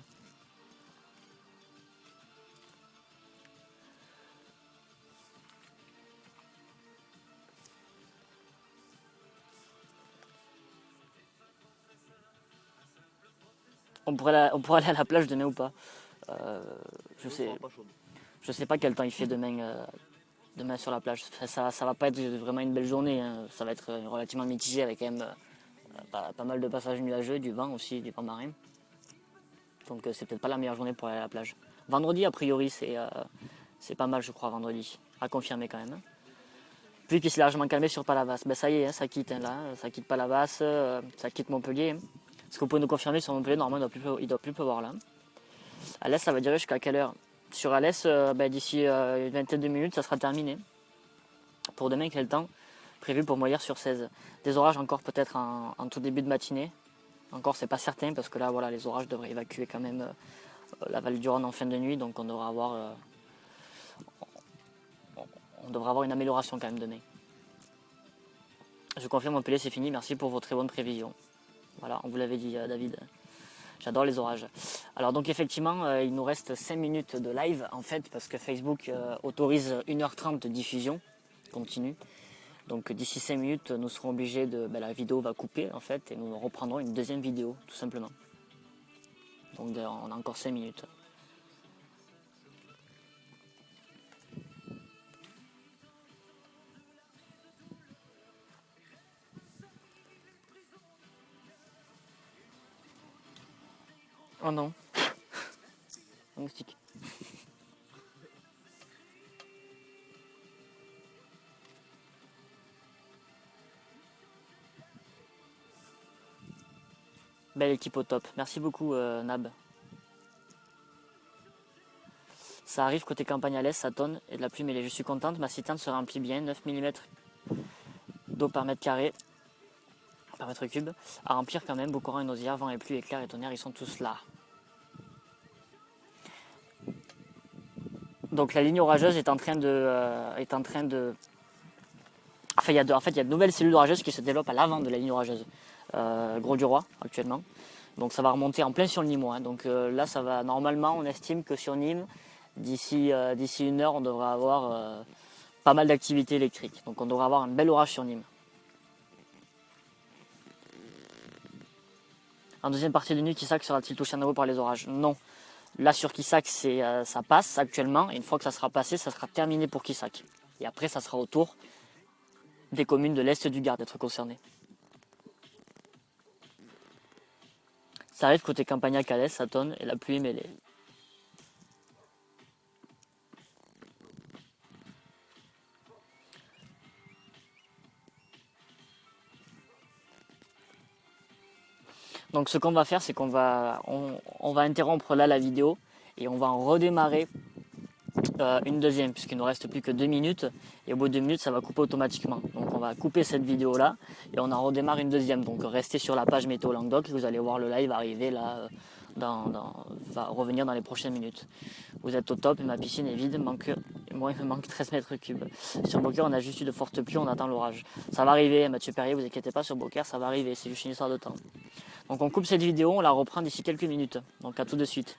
On pourrait aller à la plage demain ou pas. Je sais pas quel temps il fait demain sur la plage. Ça va pas être vraiment une belle journée. Hein. Ça va être relativement mitigé avec quand même pas mal de passages nuageux, du vent aussi, du vent marin. Donc c'est peut-être pas la meilleure journée pour aller à la plage. Vendredi, a priori, c'est pas mal, je crois, vendredi. À confirmer quand même. Hein. Puis qui s'est largement calmé sur Palavas. Ben ça y est, hein, ça quitte hein, là. Ça quitte Palavas, ça quitte Montpellier. Hein. Est-ce que vous pouvez nous confirmer sur Montpellier, normalement il doit plus pleuvoir là. À l'est, ça va durer jusqu'à quelle heure? Sur Alès, d'ici une vingtaine de minutes, ça sera terminé. Pour demain, quel temps prévu pour Moyer sur 16? Des orages encore peut-être en tout début de matinée. Encore, c'est pas certain parce que là, voilà, les orages devraient évacuer quand même la vallée du Rhône en fin de nuit, donc on devrait avoir une amélioration quand même demain. Je confirme, Montpellier, c'est fini. Merci pour vos très bonnes prévisions. Voilà, on vous l'avait dit, David. J'adore les orages. Alors donc effectivement, il nous reste 5 minutes de live en fait parce que Facebook autorise 1h30 de diffusion continue. Donc d'ici 5 minutes, nous serons obligés de... la vidéo va couper en fait et nous reprendrons une deuxième vidéo tout simplement. Donc on a encore 5 minutes. Oh non. Un moustique. Belle équipe au top. Merci beaucoup Nab. Ça arrive côté campagne à l'est, ça tonne et de la pluie mêlée. Je suis contente, ma citerne se remplit bien, 9 mm d'eau par mètre carré, par mètre cube. À remplir quand même, Beaucoran et Nausière, vent et pluie, éclairs et tonnerre, ils sont tous là. Donc la ligne orageuse est en train de... Enfin, il y a de nouvelles cellules orageuses qui se développent à l'avant de la ligne orageuse. Gros du Roi, actuellement. Donc ça va remonter en plein sur le Nîmois. Donc là, ça va... Normalement, on estime que sur Nîmes, d'ici 1 heure, on devrait avoir pas mal d'activité électrique. Donc on devrait avoir un bel orage sur Nîmes. En deuxième partie de nuit, Kissac sera-t-il touché à nouveau par les orages? Non. Là sur Kissac, ça passe actuellement. Et une fois que ça sera passé, ça sera terminé pour Kissac. Et après, ça sera au tour des communes de l'Est du Gard d'être concernées. Ça arrive côté Campagnac-Calais, ça tonne et la pluie est mêlée. Donc ce qu'on va faire, c'est qu'on va interrompre là la vidéo et on va en redémarrer une deuxième puisqu'il ne nous reste plus que 2 minutes et au bout de 2 minutes ça va couper automatiquement. Donc on va couper cette vidéo là et on en redémarre une deuxième. Donc restez sur la page Météo Languedoc, vous allez voir le live arriver là, va revenir dans les prochaines minutes. Vous êtes au top et ma piscine est vide, moi il me manque 13 mètres cubes. Sur Beaucaire on a juste eu de fortes pluies, on attend l'orage. Ça va arriver Mathieu Perrier, vous inquiétez pas, sur Beaucaire ça va arriver, c'est juste une histoire de temps. Donc on coupe cette vidéo, on la reprend d'ici quelques minutes. Donc à tout de suite.